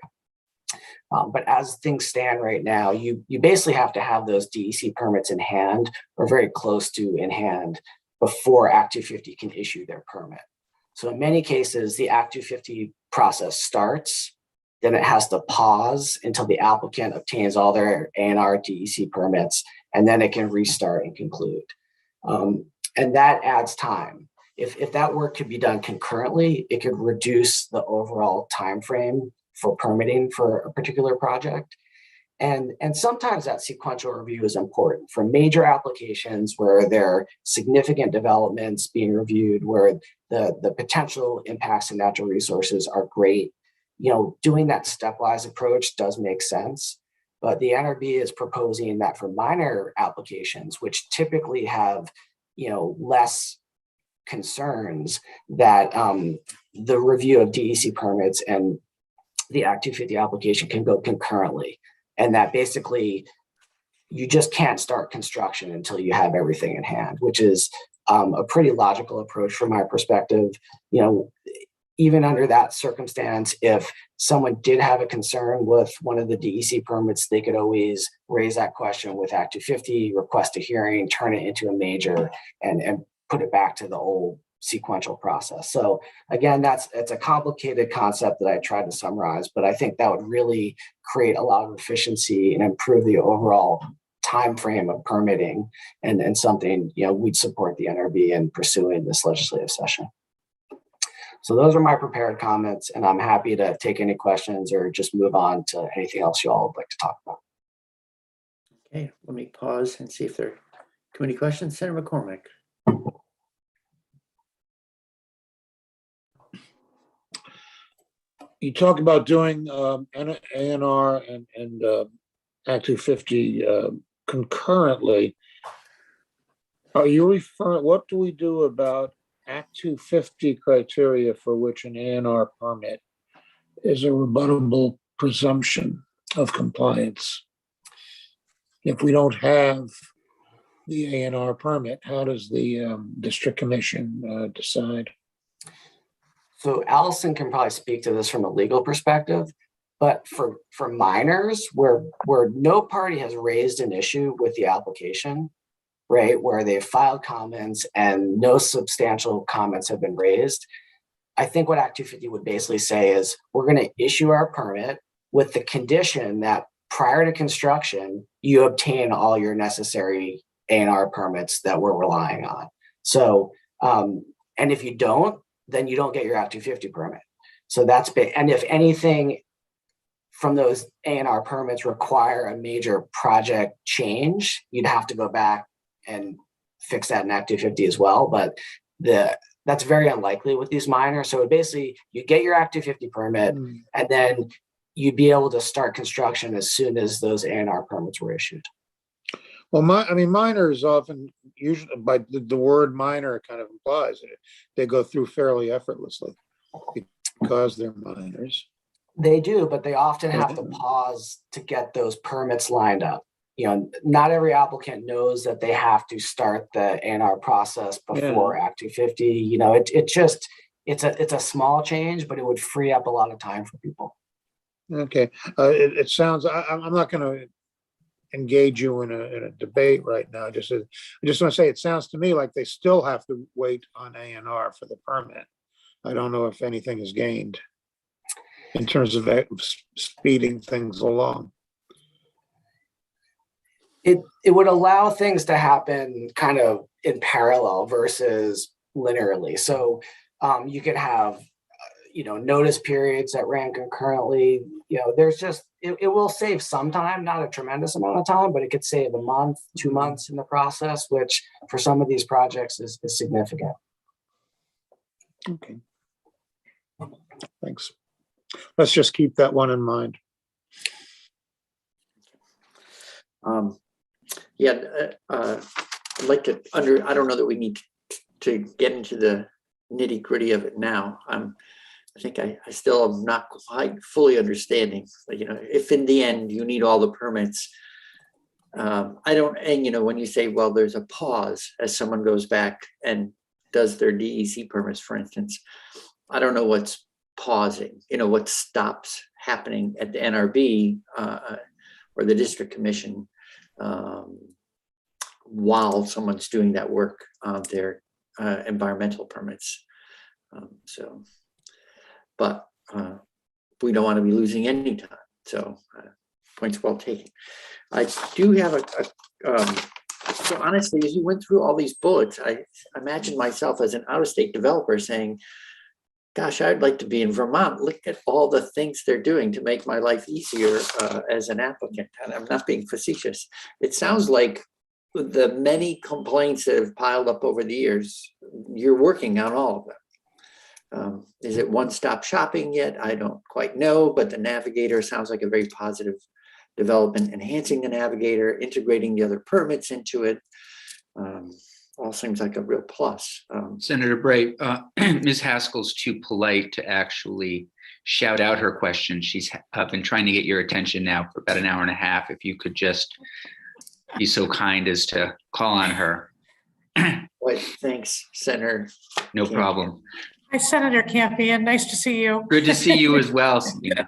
But as things stand right now, you basically have to have those DEC permits in hand or very close to in hand before Act 250 can issue their permit. So in many cases, the Act 250 process starts, then it has to pause until the applicant obtains all their A&R DEC permits, and then it can restart and conclude. And that adds time. If that work could be done concurrently, it could reduce the overall time frame for permitting for a particular project. And sometimes that sequential review is important for major applications where there are significant developments being reviewed, where the potential impacts of natural resources are great. Doing that stepwise approach does make sense, but the NRB is proposing that for minor applications, which typically have, less concerns, that the review of DEC permits and the Act 250 application can go concurrently. And that basically you just can't start construction until you have everything in hand, which is a pretty logical approach from my perspective. Even under that circumstance, if someone did have a concern with one of the DEC permits, they could always raise that question with Act 250, request a hearing, turn it into a major, and put it back to the old sequential process. So again, it's a complicated concept that I tried to summarize, but I think that would really create a lot of efficiency and improve the overall time frame of permitting, and something we'd support the NRB in pursuing this legislative session. So those are my prepared comments, and I'm happy to take any questions or just move on to anything else you all would like to talk about. Okay, let me pause and see if there are too many questions. Senator McCormick. You talk about doing A&R and Act 250 concurrently. Are you referring, what do we do about Act 250 criteria for which an A&R permit is a rebuttable presumption of compliance? If we don't have the A&R permit, how does the district commission decide? So Allison can probably speak to this from a legal perspective, but for minors where no party has raised an issue with the application, right, where they've filed comments and no substantial comments have been raised, I think what Act 250 would basically say is we're going to issue our permit with the condition that prior to construction, you obtain all your necessary A&R permits that we're relying on. So, and if you don't, then you don't get your Act 250 permit. So that's big. And if anything from those A&R permits require a major project change, you'd have to go back and fix that in Act 250 as well. But that's very unlikely with these minors. So basically, you get your Act 250 permit, and then you'd be able to start construction as soon as those A&R permits were issued. Well, minors often, usually by the word minor kind of implies it. They go through fairly effortlessly because they're minors. They do, but they often have to pause to get those permits lined up. Not every applicant knows that they have to start the A&R process before Act 250. It's a small change, but it would free up a lot of time for people. Okay, it sounds. I'm not going to engage you in a debate right now. I just want to say it sounds to me like they still have to wait on A&R for the permit. I don't know if anything is gained in terms of speeding things along. It would allow things to happen kind of in parallel versus linearly. So you could have notice periods that ran concurrently. There's just it will save some time, not a tremendous amount of time, but it could save a month, 2 months in the process, which for some of these projects is significant. Okay, thanks. Let's just keep that one in mind. I'd like to I don't know that we need to get into the nitty gritty of it now. I think I still am not quite fully understanding, you know, if in the end you need all the permits. I don't, and you know, when you say, well, there's a pause as someone goes back and does their DEC permits, for instance, I don't know what's pausing, you know, what stops happening at the NRB or the district commission while someone's doing that work on their environmental permits. But we don't want to be losing any time. So points well taken. I do have so honestly, as you went through all these bullets, I imagine myself as an out-of-state developer saying, gosh, I'd like to be in Vermont. Look at all the things they're doing to make my life easier as an applicant. And I'm not being facetious. It sounds like the many complaints that have piled up over the years, you're working on all of them. Is it one-stop shopping yet? I don't quite know, but the Navigator sounds like a very positive development, enhancing the Navigator, integrating the other permits into it. All seems like a real plus. Senator Bray, Ms. Haskell's too polite to actually shout out her question. She's been trying to get your attention now for about an hour and a half. If you could just be so kind as to call on her. Well, thanks, Senator. No problem. Hi, Senator Campion. Nice to see you. Good to see you as well, Sabina.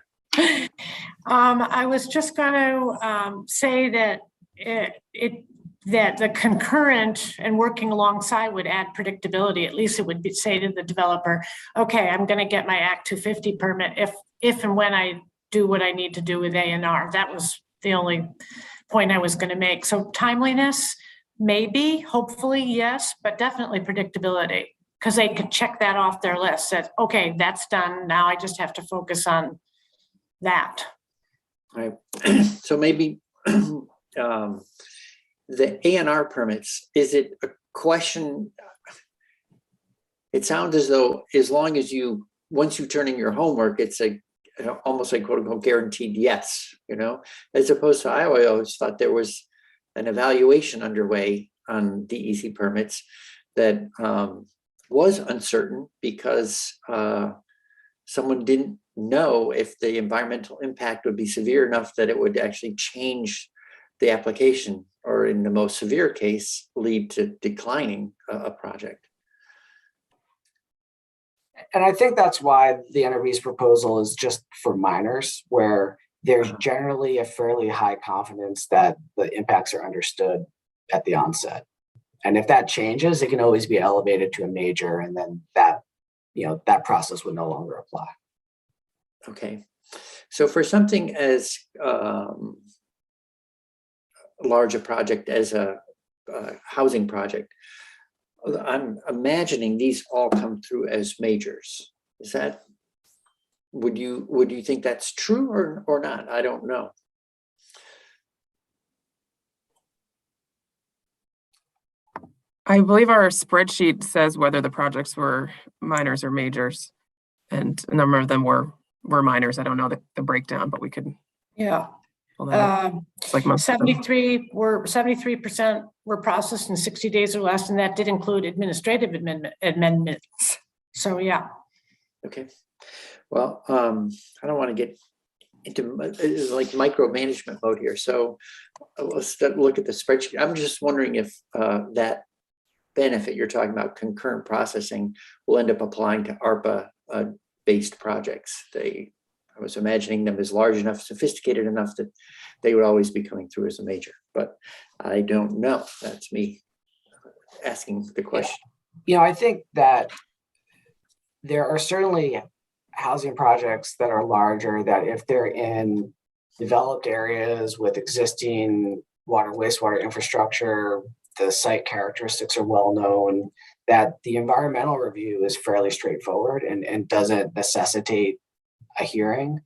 I was just going to say that that the concurrent and working alongside would add predictability. At least it would say to the developer, okay, I'm going to get my Act 250 permit if and when I do what I need to do with A&R. That was the only point I was going to make. So timeliness, maybe, hopefully, yes, but definitely predictability, because they could check that off their list. That, okay, that's done. Now I just have to focus on that. All right. So maybe the A&R permits, is it a question? It sounds as though as long as once you turn in your homework, it's almost like quote unquote guaranteed yes, you know, as opposed to I always thought there was an evaluation underway on DEC permits that was uncertain because someone didn't know if the environmental impact would be severe enough that it would actually change the application, or in the most severe case, lead to declining a project. And I think that's why the NRB's proposal is just for minors, where there's generally a fairly high confidence that the impacts are understood at the onset. And if that changes, it can always be elevated to a major, and then that, you know, that process would no longer apply. Okay. So for something as large a project as a housing project, I'm imagining these all come through as majors. Is that, would you think that's true or not? I don't know. I believe our spreadsheet says whether the projects were minors or majors, and a number of them were minors. I don't know the breakdown, but we could. Yeah. Pull that up. It's like most 73% were processed in 60 days or less, and that did include administrative amendments. So yeah. Okay. Well, I don't want to get into like micromanagement mode here. So let's look at the spreadsheet. I'm just wondering if that benefit you're talking about, concurrent processing, will end up applying to ARPA based projects. I was imagining them as large enough, sophisticated enough that they would always be coming through as a major, but I don't know. That's me asking the question. You know, I think that there are certainly housing projects that are larger, that if they're in developed areas with existing water, wastewater infrastructure, the site characteristics are well known, that the environmental review is fairly straightforward and doesn't necessitate a hearing.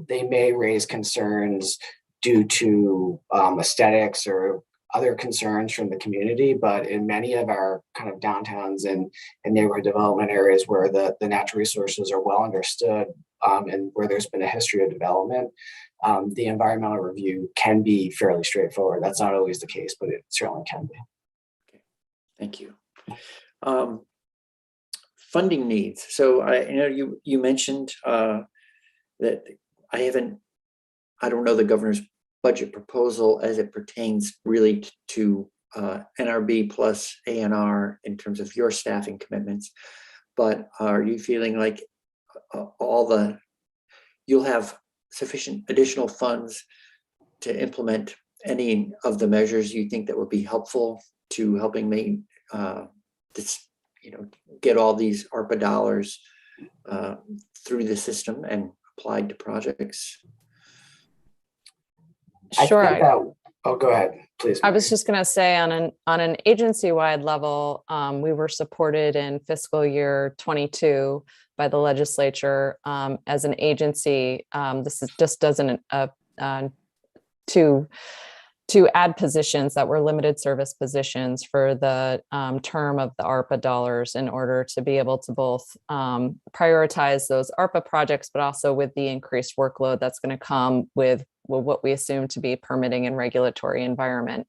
They may raise concerns due to aesthetics or other concerns from the community, but in many of our kind of downtowns and neighborhood development areas where the natural resources are well understood and where there's been a history of development, the environmental review can be fairly straightforward. That's not always the case, but it certainly can be. Okay. Thank you. funding needs. So you mentioned that I don't know the governor's budget proposal as it pertains really to NRB plus ANR in terms of your staffing commitments. But are you feeling like you'll have sufficient additional funds to implement any of the measures you think that would be helpful to helping make get all these ARPA dollars through the system and applied to projects? Sure. Go ahead, please. I was just going to say on an agency-wide level, we were supported in fiscal year 22 by the legislature as an agency. This is just doesn't to add positions that were limited service positions for the term of the ARPA dollars in order to be able to both prioritize those ARPA projects, but also with the increased workload that's going to come with what we assume to be permitting and regulatory environment.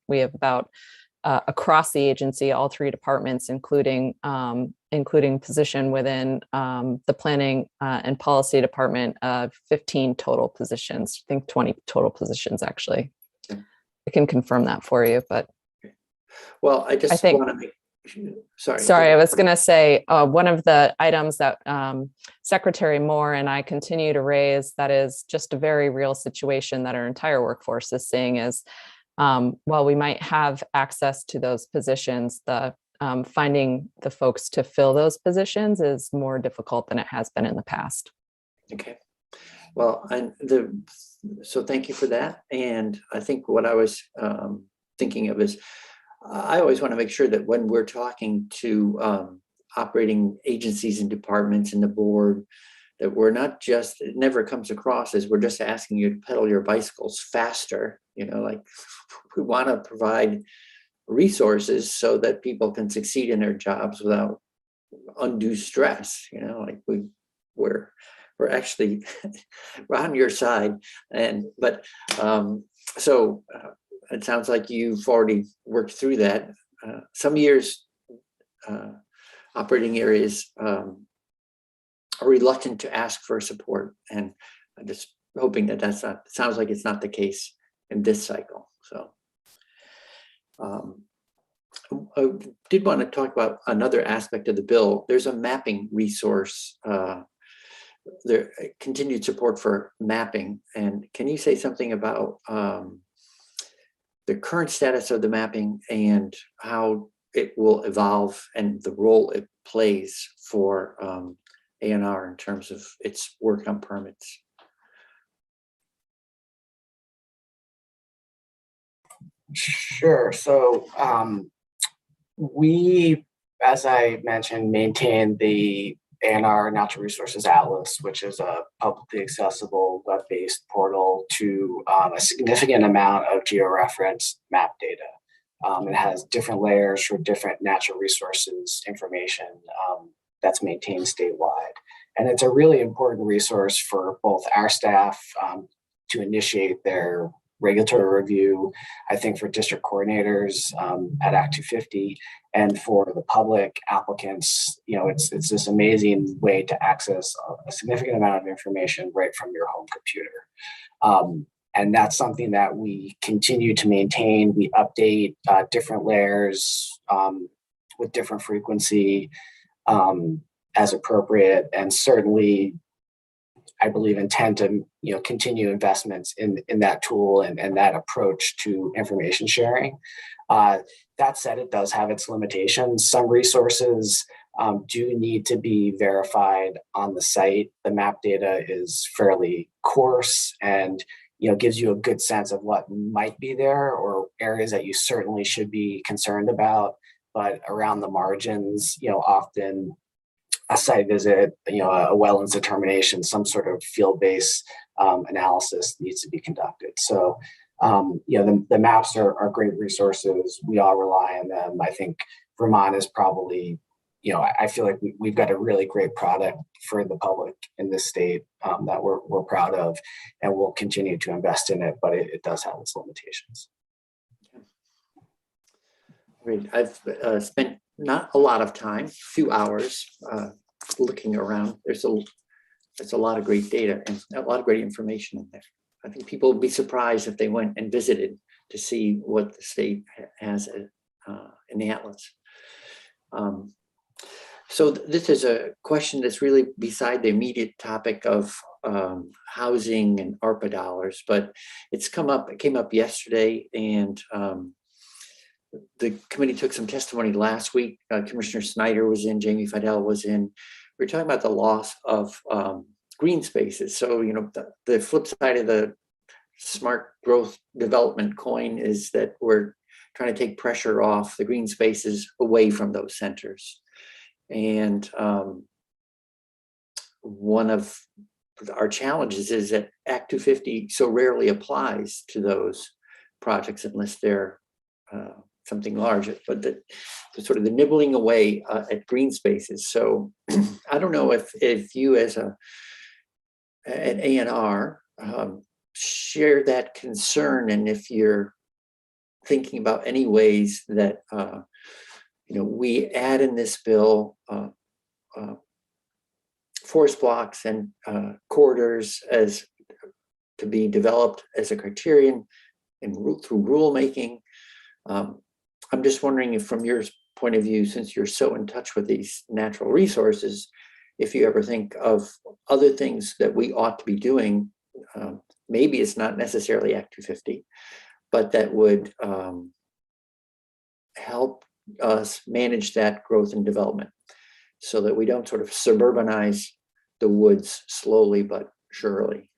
We have about across the agency, all three departments, including position within the planning and policy department of 15 total positions. I think 20 total positions actually. I can confirm that for you, but well, I think want to make sorry, I was going to say one of the items that Secretary Moore and I continue to raise that is just a very real situation that our entire workforce is seeing is while we might have access to those positions, the finding the folks to fill those positions is more difficult than it has been in the past. Okay. Well, so thank you for that. And I think what I was thinking of is I always want to make sure that when we're talking to operating agencies and departments and the board, that we're not just, it never comes across as we're just asking you to pedal your bicycles faster. Like we want to provide resources so that people can succeed in their jobs without undue stress. Like we're actually we're on your side, so it sounds like you've already worked through that. Some years operating areas are reluctant to ask for support, and I'm just hoping that sounds like it's not the case in this cycle. So I did want to talk about another aspect of the bill. There's a mapping resource, there continued support for mapping. And can you say something about the current status of the mapping and how it will evolve and the role it plays for ANR in terms of its work on permits? Sure. So we, as I mentioned, maintain the ANR Natural Resources Atlas, which is a publicly accessible web-based portal to a significant amount of georeferenced map data. It has different layers for different natural resources information that's maintained statewide. And it's a really important resource for both our staff to initiate their regulatory review, I think for district coordinators at Act 250, and for the public applicants. It's this amazing way to access a significant amount of information right from your home computer. And that's something that we continue to maintain. We update different layers with different frequency as appropriate, and certainly I believe intend to continue investments in that tool and that approach to information sharing. That said, it does have its limitations. Some resources do need to be verified on the site. The map data is fairly coarse and gives you a good sense of what might be there or areas that you certainly should be concerned about. But around the margins, often a site visit, a wetlands determination, some sort of field-based analysis needs to be conducted. So, the maps are great resources. We all rely on them. I think Vermont is probably, I feel like we've got a really great product for the public in this state that we're proud of, and we'll continue to invest in it, but it does have its limitations. Great. I've spent not a lot of time, a few hours looking around. There's a lot of great data and a lot of great information in there. I think people would be surprised if they went and visited to see what the state has in the atlas. So this is a question that's really beside the immediate topic of housing and ARPA dollars, but it came up yesterday, and the committee took some testimony last week. Commissioner Snyder was in, Jamie Fidel was in. We were talking about the loss of green spaces. So, you know, the flip side of the smart growth development coin is that we're trying to take pressure off the green spaces away from those centers. And one of our challenges is that Act 250 so rarely applies to those projects unless they're something large, but the sort of the nibbling away at green spaces. So I don't know if you as an A&R share that concern, and if you're thinking about any ways that you know, we add in this bill forest blocks and corridors as to be developed as a criterion and through rulemaking. I'm just wondering if, from your point of view, since you're so in touch with these natural resources, if you ever think of other things that we ought to be doing. Maybe it's not necessarily Act 250, but that would help us manage that growth and development so that we don't sort of suburbanize the woods slowly but surely.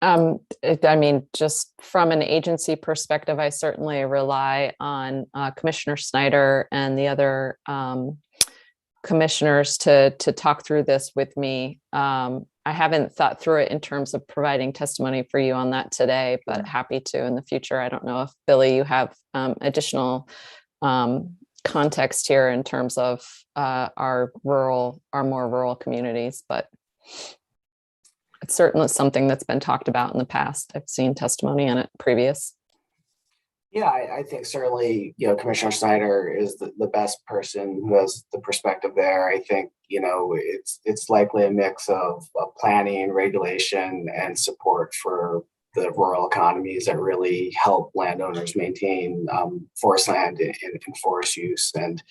I mean, just from an agency perspective, I certainly rely on Commissioner Snyder and the other commissioners to talk through this with me. I haven't thought through it in terms of providing testimony for you on that today, but happy to in the future. I don't know if, Billy, you have additional context here in terms of our more rural communities, but it's certainly something that's been talked about in the past. I've seen testimony on it previous. Yeah, I think certainly, you know, Commissioner Snyder is the best person who has the perspective there. I think, you know, it's likely a mix of planning, regulation, and support for the rural economies that really help landowners maintain forest land and forest use. And,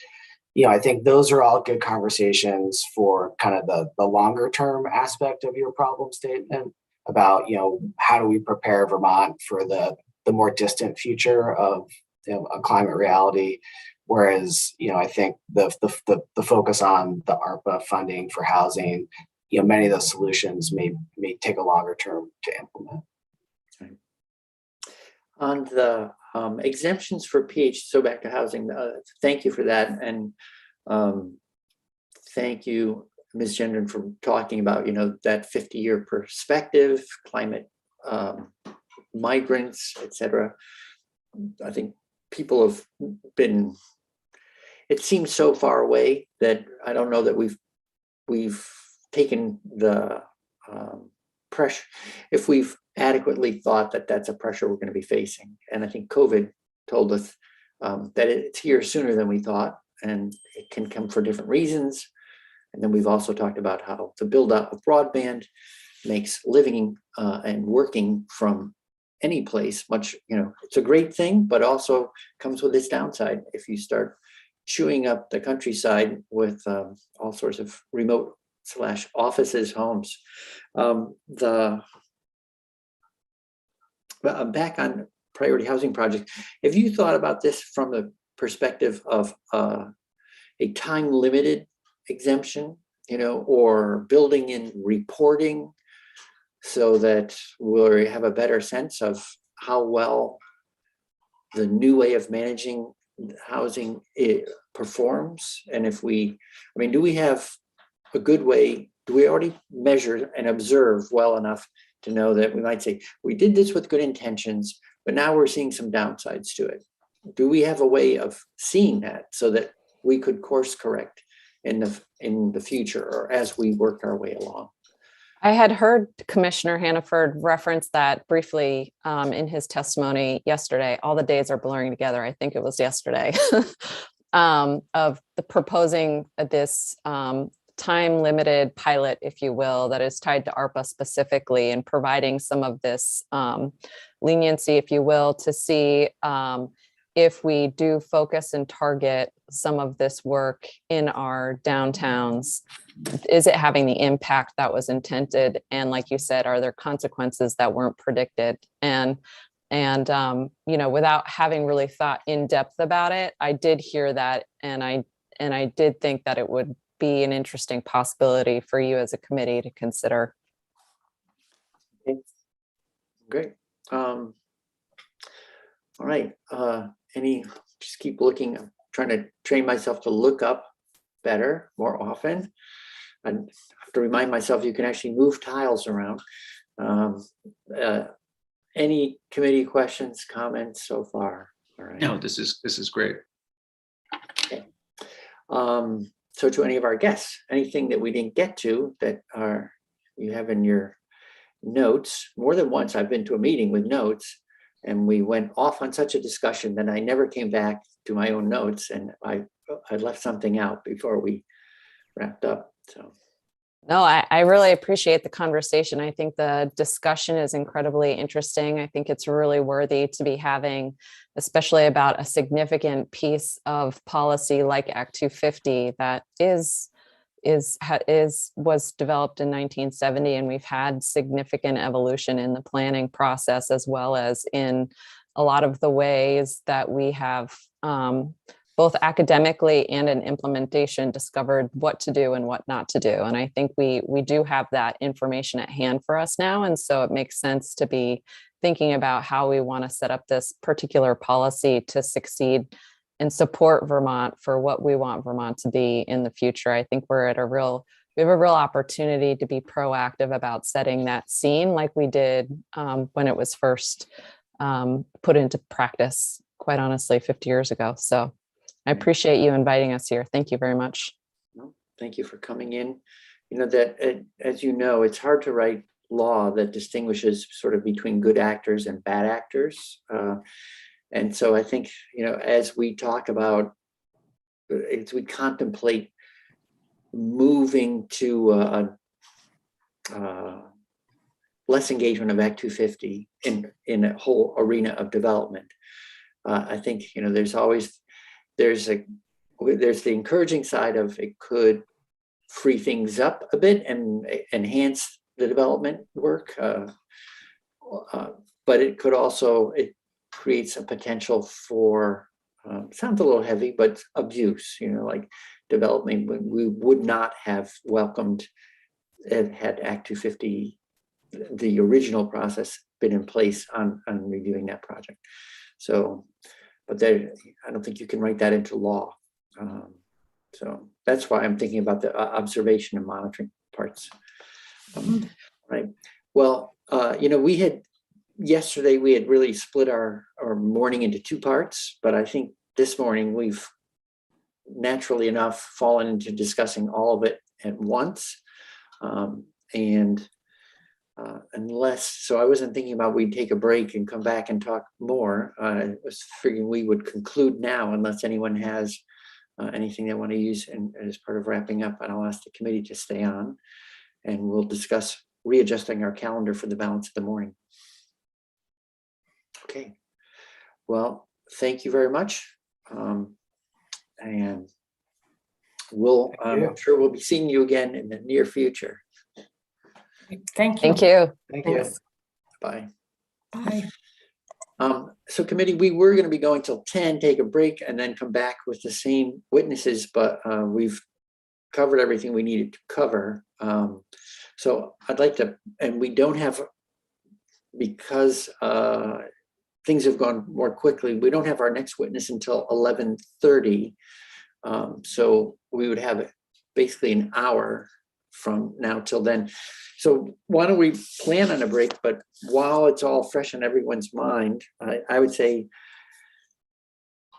you know, I think those are all good conversations for kind of the longer term aspect of your problem statement about, you know, how do we prepare Vermont for the more distant future of, you know, a climate reality. Whereas, you know, I think the focus on the ARPA funding for housing, you know, many of those solutions may take a longer term to implement. Right. On the exemptions for PH, so back to housing, thank you for that. And thank you, Ms. Gendron, for talking about, you know, that 50-year perspective, climate migrants, etc. I think people have been, it seems so far away that I don't know that we've taken the pressure, if we've adequately thought that that's a pressure we're going to be facing. And I think COVID told us that it's here sooner than we thought, and it can come for different reasons. And then we've also talked about how the build out of broadband makes living and working from any place much, you know, it's a great thing, but also comes with its downside. If you start chewing up the countryside with all sorts of remote / offices, homes. Back on priority housing projects, have you thought about this from the perspective of a time limited exemption, you know, or building in reporting so that we'll have a better sense of how well the new way of managing housing performs? And if we, I mean, do we have a good way, do we already measure and observe well enough to know that we might say, we did this with good intentions, but now we're seeing some downsides to it? Do we have a way of seeing that so that we could course correct in the future or as we work our way along? I had heard Commissioner Hannaford reference that briefly in his testimony yesterday. All the days are blurring together. I think it was yesterday of the proposing this time-limited pilot, if you will, that is tied to ARPA specifically, and providing some of this leniency, if you will, to see if we do focus and target some of this work in our downtowns, is it having the impact that was intended? And like you said, are there consequences that weren't predicted? And you know, without having really thought in depth about it, I did hear that, and I did think that it would be an interesting possibility for you as a committee to consider. Great. All right. Just keep looking. I'm trying to train myself to look up better more often. I have to remind myself you can actually move tiles around. Any committee questions, comments so far? All right. No, this is great. Okay. So to any of our guests, anything that we didn't get to that you have in your notes? More than once I've been to a meeting with notes and we went off on such a discussion that I never came back to my own notes, and I left something out before we wrapped up. So. No, I really appreciate the conversation. I think the discussion is incredibly interesting. I think it's really worthy to be having, especially about a significant piece of policy like Act 250 that was developed in 1970, and we've had significant evolution in the planning process, as well as in a lot of the ways that we have both academically and in implementation discovered what to do and what not to do. And I think we do have that information at hand for us now. And so it makes sense to be thinking about how we want to set up this particular policy to succeed and support Vermont for what we want Vermont to be in the future. I think we have a real opportunity to be proactive about setting that scene like we did when it was first put into practice, quite honestly, 50 years ago. So I appreciate you inviting us here. Thank you very much. Well, thank you for coming in. You know that, as you know, it's hard to write law that distinguishes sort of between good actors and bad actors. And so I think, you know, as we contemplate moving to less engagement of Act 250 in a whole arena of development, I think, you know, there's the encouraging side of it could free things up a bit and enhance the development work, but it could also, it creates a potential for, sounds a little heavy, but abuse, you know, like development when we would not have welcomed had Act 250, the original process, been in place on reviewing that project. So, but there, I don't think you can write that into law. So that's why I'm thinking about the observation and monitoring parts. Right. Well, you know, yesterday we had really split our morning into two parts, but I think this morning we've naturally enough fallen into discussing all of it at once. So I wasn't thinking about we'd take a break and come back and talk more. I was figuring we would conclude now unless anyone has anything they want to use as part of wrapping up, and I'll ask the committee to stay on and we'll discuss readjusting our calendar for the balance of the morning. Okay, well, thank you very much. And I'm sure we'll be seeing you again in the near future. Thank you. Thank you. Thank you. Bye. Bye. So committee, we were going to be going till 10, take a break, and then come back with the same witnesses, but we've covered everything we needed to cover. So I'd like to, and we don't have, because things have gone more quickly, we don't have our next witness until 11:30. So we would have basically an hour from now till then. So why don't we plan on a break, but while it's all fresh in everyone's mind, I would say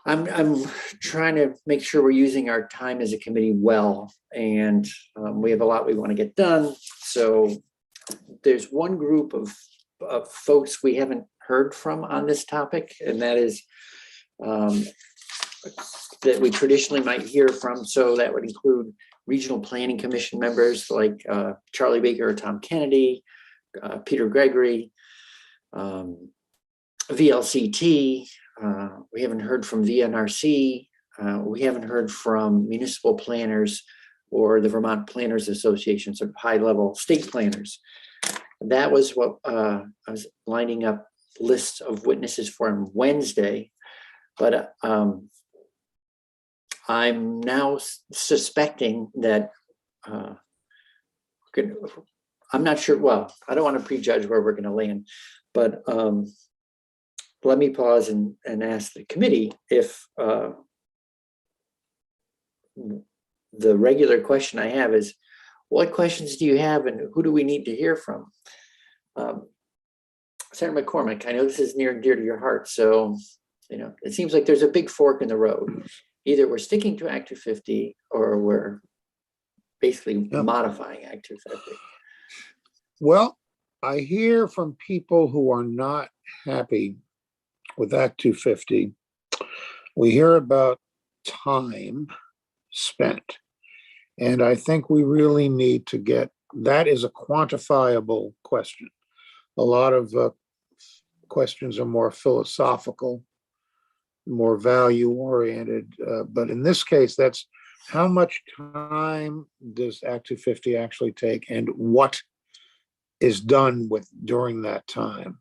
I'm trying to make sure we're using our time as a committee well, and we have a lot we want to get done. So there's one group of folks we haven't heard from on this topic, and that is that we traditionally might hear from. So that would include regional planning commission members like Charlie Baker or Tom Kennedy, Peter Gregory, VLCT. We haven't heard from VNRC. We haven't heard from municipal planners or the Vermont Planners Association, sort of high-level state planners. That was what I was lining up lists of witnesses for on Wednesday, but I'm now suspecting that I'm not sure. Well, I don't want to prejudge where we're going to land, but let me pause and ask the committee if the regular question I have is, what questions do you have and who do we need to hear from? Senator McCormick, I know this is near and dear to your heart, so it seems like there's a big fork in the road. Either we're sticking to Act 250 or we're basically modifying Act 250. Well, I hear from people who are not happy with Act 250. We hear about time spent. And I think we really need to get, that is a quantifiable question. A lot of questions are more philosophical, more value oriented. But in this case, that's how much time does Act 250 actually take and what is done with during that time?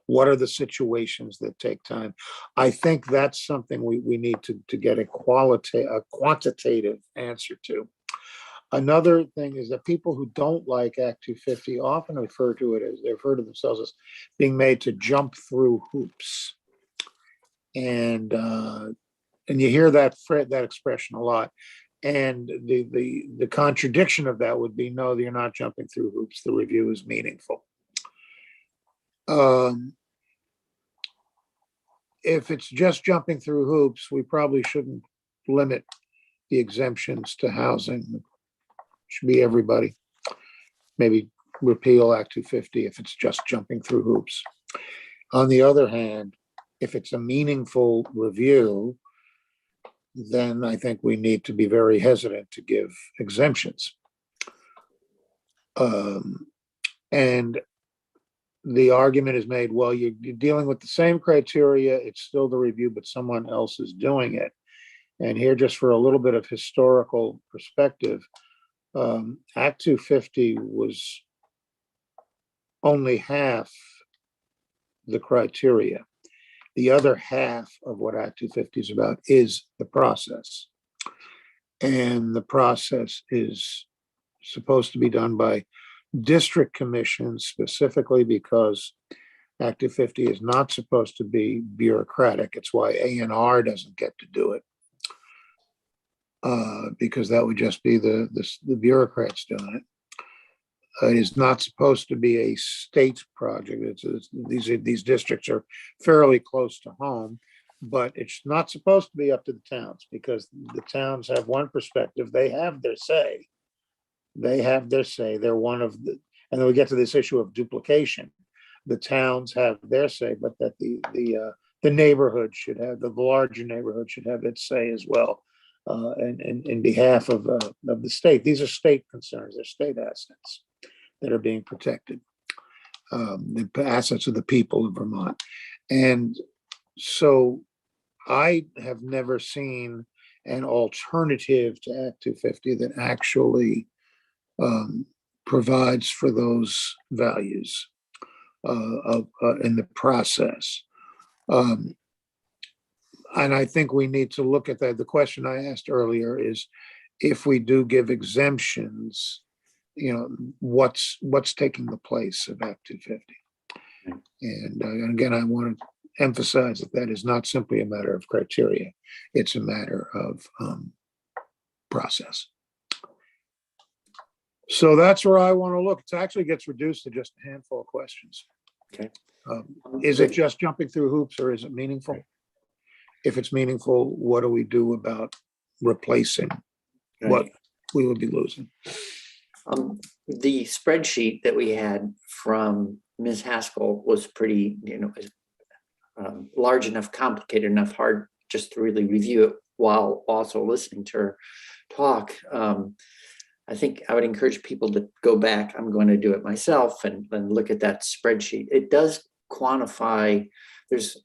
What are the situations that take time? I think that's something we need to get a quantitative answer to. Another thing is that people who don't like Act 250 often refer to it as, they refer to themselves as being made to jump through hoops. And you hear that expression a lot. And the contradiction of that would be, no, you're not jumping through hoops. The review is meaningful. If it's just jumping through hoops, we probably shouldn't limit the exemptions to housing. It should be everybody. Maybe repeal Act 250 if it's just jumping through hoops. On the other hand, if it's a meaningful review, then I think we need to be very hesitant to give exemptions. And the argument is made, well, you're dealing with the same criteria, it's still the review, but someone else is doing it. And here, just for a little bit of historical perspective, Act 250 was only half the criteria. The other half of what Act 250 is about is the process. And the process is supposed to be done by district commissions, specifically because Act 250 is not supposed to be bureaucratic. It's why A&R doesn't get to do it, because that would just be the bureaucrats doing it. It is not supposed to be a state project. These districts are fairly close to home, but it's not supposed to be up to the towns, because the towns have one perspective. They have their say. They're one of the, and then we get to this issue of duplication. The towns have their say, but that the neighborhood should have, the larger neighborhood should have its say as well. And in behalf of the state. These are state concerns, they're state assets that are being protected, the assets of the people of Vermont. And so I have never seen an alternative to Act 250 that actually provides for those values in the process. And I think we need to look at that. The question I asked earlier is, if we do give exemptions, what's taking the place of Act 250? And again, I want to emphasize that is not simply a matter of criteria. It's a matter of process. So that's where I want to look. It actually gets reduced to just a handful of questions. Okay. Is it just jumping through hoops, or is it meaningful? If it's meaningful, what do we do about replacing what we would be losing? The spreadsheet that we had from Ms. Haskell was pretty, large enough, complicated enough, hard just to really review it while also listening to her talk. I think I would encourage people to go back. I'm going to do it myself and look at that spreadsheet. It does quantify. There's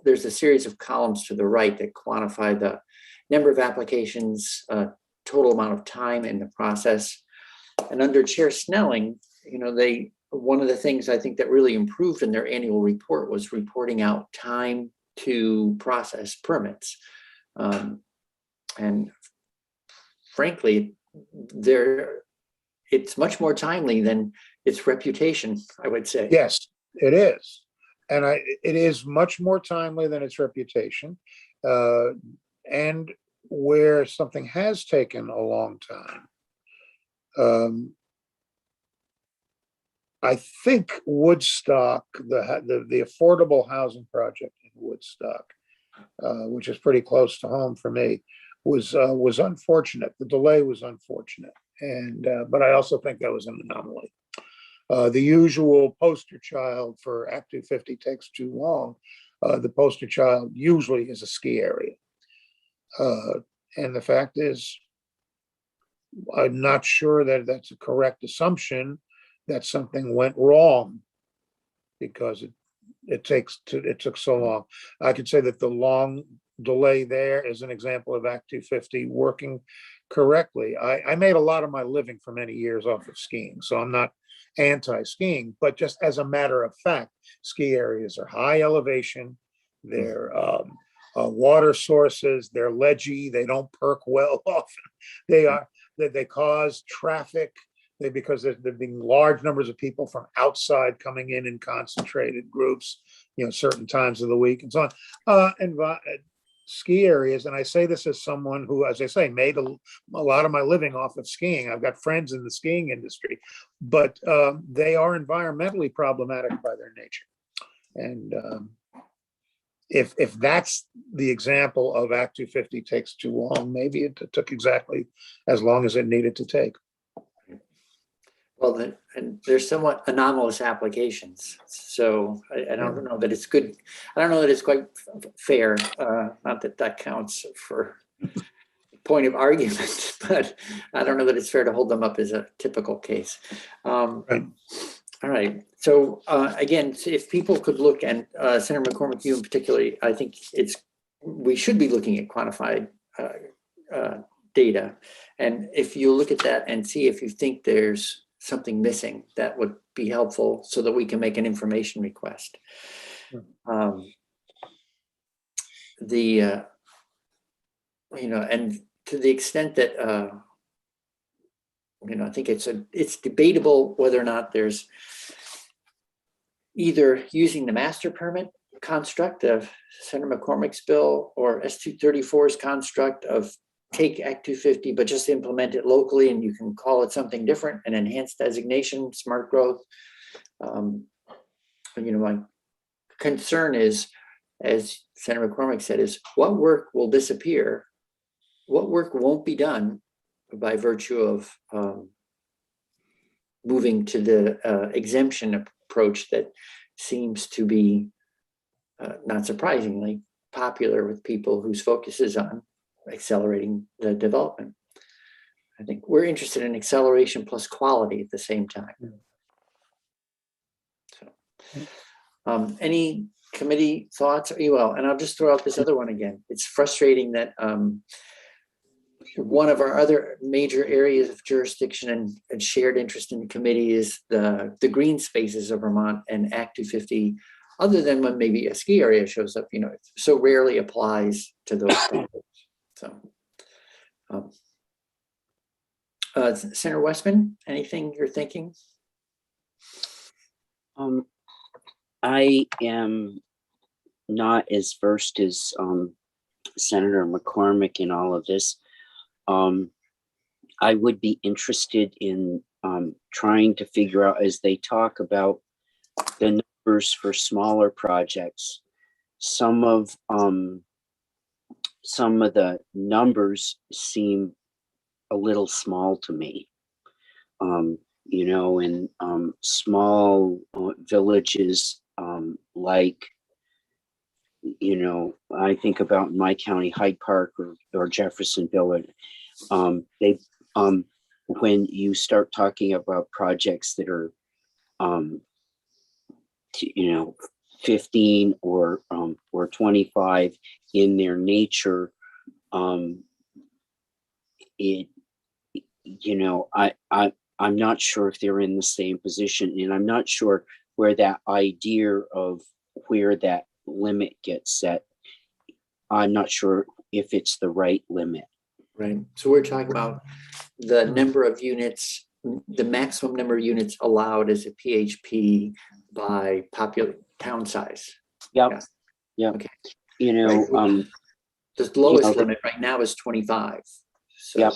a series of columns to the right that quantify the number of applications, total amount of time in the process. And under Chair Snelling, one of the things I think that really improved in their annual report was reporting out time to process permits. And frankly, it's much more timely than its reputation, I would say. Yes, it is. And it is much more timely than its reputation. And where something has taken a long time, I think Woodstock, the affordable housing project in Woodstock, which is pretty close to home for me, was unfortunate. The delay was unfortunate, and but I also think that was an anomaly. The usual poster child for Act 250 takes too long. The poster child usually is a ski area, and the fact is, I'm not sure that that's a correct assumption that something went wrong because it took so long. I could say that the long delay there is an example of Act 250 working correctly. I made a lot of my living for many years off of skiing, so I'm not anti-skiing, but just as a matter of fact, ski areas are high elevation, they're water sources, they're ledgy, they don't perk well often. They cause traffic because there being large numbers of people from outside coming in concentrated groups, certain times of the week and so on. Ski areas, and I say this as someone who, as I say, made a lot of my living off of skiing. I've got friends in the skiing industry, but they are environmentally problematic by their nature. And if that's the example of Act 250 takes too long, maybe it took exactly as long as it needed to take. Well, and there's somewhat anomalous applications, so I don't know that it's good. I don't know that it's quite fair. Not that that counts for point of argument, but I don't know that it's fair to hold them up as a typical case. Right. All right. So again, if people could look, and Senator McCormick, you in particular, I think we should be looking at quantified data, and if you look at that and see if you think there's something missing, that would be helpful so that we can make an information request. And to the extent that I think it's debatable whether or not there's either using the master permit construct of Senator McCormick's bill or S234's construct of take Act 250, but just implement it locally, and you can call it something different, an enhanced designation, smart growth. My concern is, as Senator McCormick said, is what work will disappear, what work won't be done by virtue of moving to the exemption approach that seems to be, not surprisingly, popular with people whose focus is on accelerating the development. I think we're interested in acceleration plus quality at the same time. So, any committee thoughts? Well, and I'll just throw out this other one again. It's frustrating that one of our other major areas of jurisdiction and shared interest in the committee is the green spaces of Vermont, and Act 250, other than when maybe a ski area shows up, it so rarely applies to those projects. So, Senator Westman, anything you're thinking? I am not as versed as Senator McCormick in all of this. I would be interested in trying to figure out, as they talk about the numbers for smaller projects, some of the numbers seem a little small to me. you know, in small villages like, you know, I think about in my county, Hyde Park or Jeffersonville, they when you start talking about projects that are, you know, 15 or 25 in their nature, it, you know, I'm not sure if they're in the same position, and I'm not sure where that idea of where that limit gets set. I'm not sure if it's the right limit. Right. So we're talking about the number of units, the maximum number of units allowed as a PHP by town size. Yep. Yeah. Yep. Okay. You know, Right. The lowest limit right now is 25. So, yep.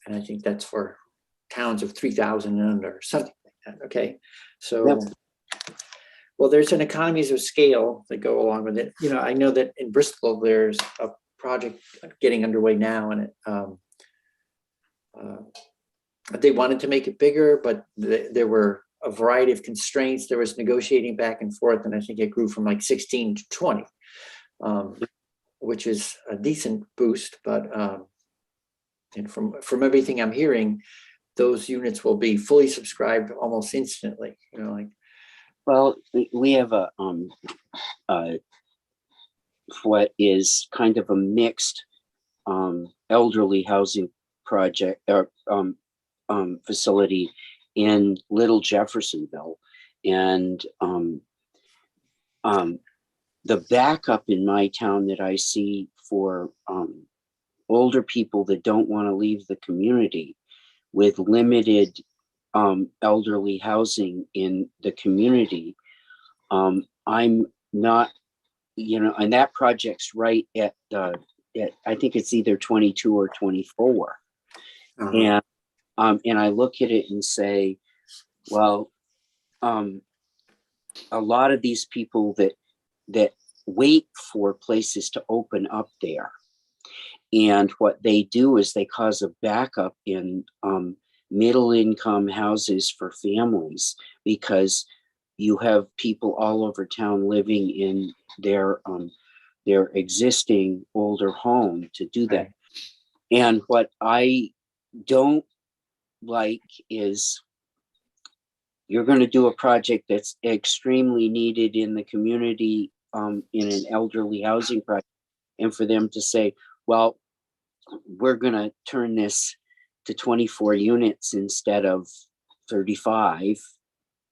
And I think that's for towns of 3,000 and under, something like that. Okay. So, Yep. well, there's an economies of scale that go along with it. You know, I know that in Bristol, there's a project getting underway now, and they wanted to make it bigger, but there were a variety of constraints. There was negotiating back and forth, and I think it grew from like 16 to 20, which is a decent boost. But and from everything I'm hearing, those units will be fully subscribed almost instantly. You know, like. Well, we have a what is kind of a mixed elderly housing project or facility in Little Jeffersonville, and the backup in my town that I see for older people that don't want to leave the community with limited elderly housing in the community. I'm not, you know, and that project's right at I think it's either 22 or 24. And I look at it and say, well, a lot of these people that wait for places to open up there, and what they do is they cause a backup in middle income houses for families, because you have people all over town living in their existing older home to do that. Right. And what I don't like is you're going to do a project that's extremely needed in the community in an elderly housing project, and for them to say, well, we're going to turn this to 24 units instead of 35.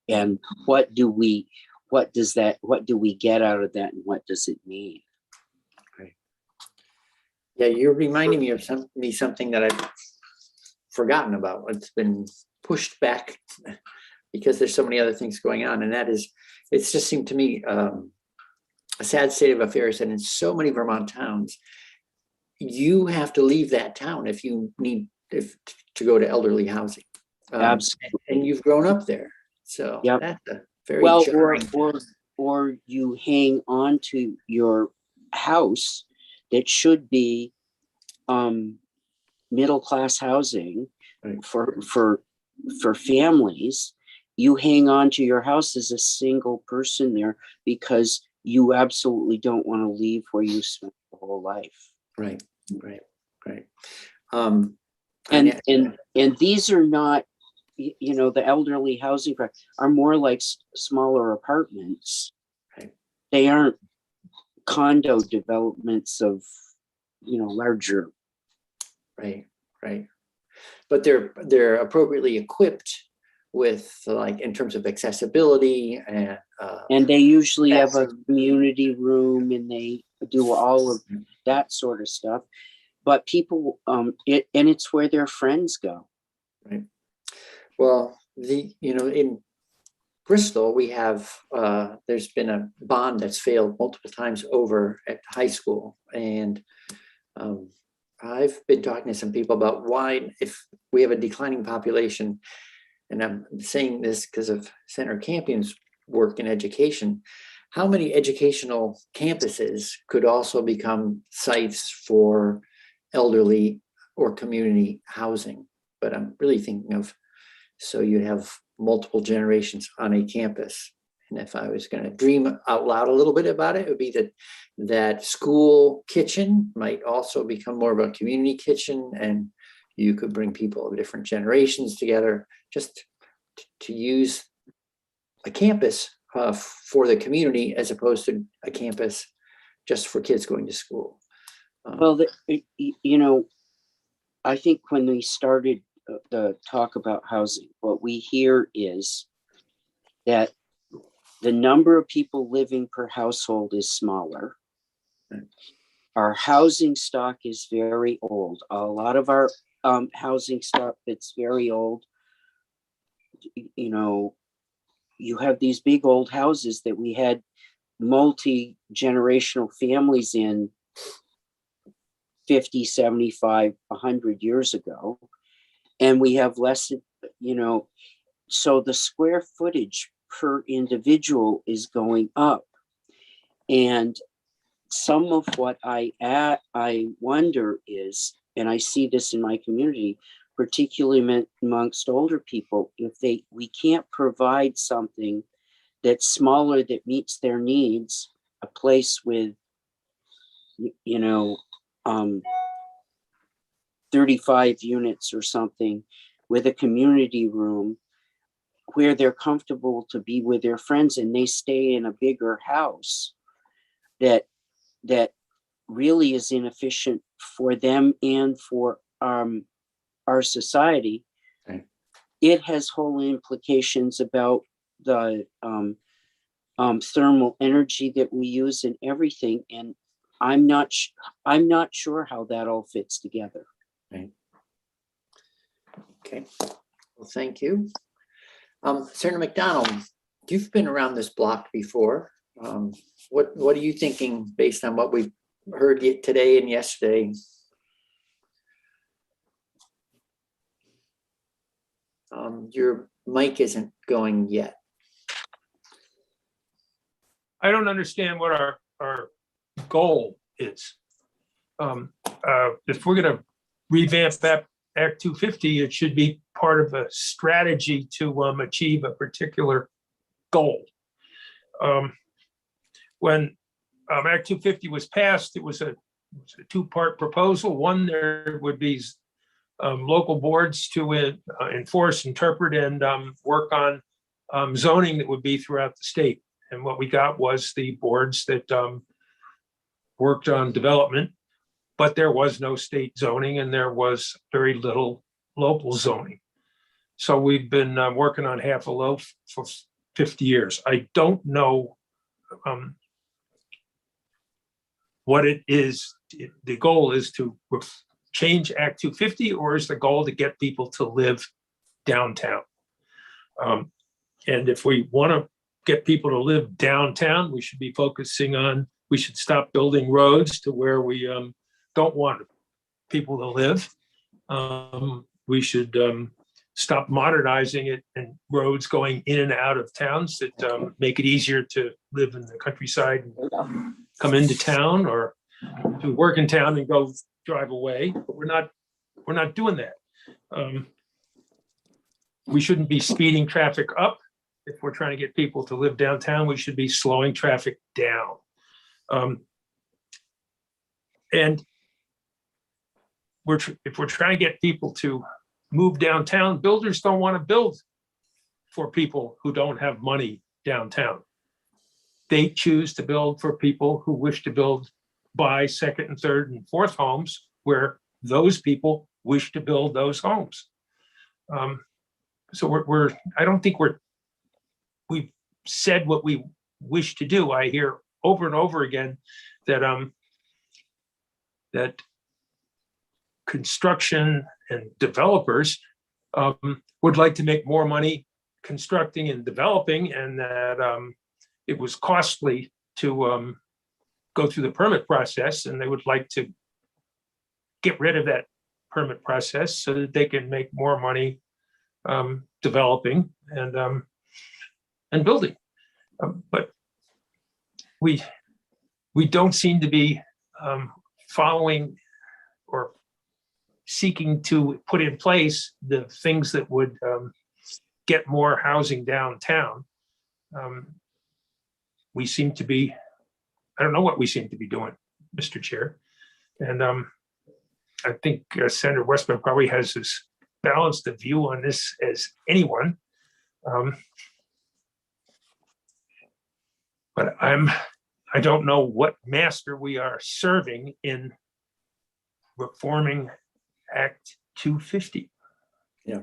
And what do we get out of that, and what does it mean? Right. Yeah, you're reminding me of something that I've forgotten about. It's been pushed back because there's so many other things going on, and that is, it's just seemed to me a sad state of affairs that in so many Vermont towns, you have to leave that town if you need to go to elderly housing. Absolutely. And you've grown up there. So yep. That's a very well, jarring. or you hang on to your house that should be middle class housing, right, for families. You hang on to your house as a single person there because you absolutely don't want to leave where you spent your whole life. Right. And these are not, you know, the elderly housing are more like smaller apartments. Right. They aren't condo developments of, you know, larger. Right. But they're appropriately equipped with, like, in terms of accessibility and they usually have a community room, and they do all of that sort of stuff. But people, it's where their friends go. Right. Well, in Bristol, we have, there's been a bond that's failed multiple times over at high school. And I've been talking to some people about why, if we have a declining population, and I'm saying this because of Senator Campion's work in education, how many educational campuses could also become sites for elderly or community housing? but I'm really thinking of, so you have multiple generations on a campus. And if I was going to dream out loud a little bit about it, it would be that school kitchen might also become more of a community kitchen, and you could bring people of different generations together just to use a campus for the community as opposed to a campus just for kids going to school. Well, you know, I think when we started the talk about housing, what we hear is that the number of people living per household is smaller. Our housing stock is very old. A lot of our housing stock that's very old, you know, you have these big old houses that we had multi-generational families in 50, 75, 100 years ago. And we have less, you know, so the square footage per individual is going up. And some of what I wonder is, and I see this in my community, particularly amongst older people, if we can't provide something that's smaller that meets their needs, a place with, you know, 35 units or something, with a community room where they're comfortable to be with their friends, and they stay in a bigger house that really is inefficient for them and for our society. Okay. It has whole implications about the thermal energy that we use and everything, and I'm not sure how that all fits together. Right. Okay. Well, thank you. Senator McDonald, you've been around this block before. What are you thinking based on what we've heard today and yesterday? Your mic isn't going yet. I don't understand what our goal is. If we're going to revamp that Act 250, it should be part of a strategy to achieve a particular goal. When Act 250 was passed, it was a two-part proposal. One, there would be local boards to enforce, interpret, and work on zoning that would be throughout the state. And what we got was the boards that worked on development, but there was no state zoning and there was very little local zoning. So we've been working on half a loaf for 50 years. I don't know what it is. The goal is to change Act 250, or is the goal to get people to live downtown? And if we want to get people to live downtown, we should be focusing on, we should stop building roads to where we don't want people to live. We should stop modernizing it and roads going in and out of towns that make it easier to live in the countryside and come into town, or to work in town and go drive away. But we're not doing that. We shouldn't be speeding traffic up. If we're trying to get people to live downtown, we should be slowing traffic down. And if we're trying to get people to move downtown, builders don't want to build for people who don't have money downtown. They choose to build for people who wish to buy second and third and fourth homes where those people wish to build those homes. So I don't think we've said what we wish to do. I hear over and over again that that construction and developers would like to make more money constructing and developing, and that it was costly to go through the permit process, and they would like to get rid of that permit process so that they can make more money developing and building. But we don't seem to be following or seeking to put in place the things that would get more housing downtown. We seem to be, I don't know what we seem to be doing, Mr. Chair. And I think Senator Westman probably has as balanced a view on this as anyone. But I don't know what master we are serving in reforming Act 250. Yeah.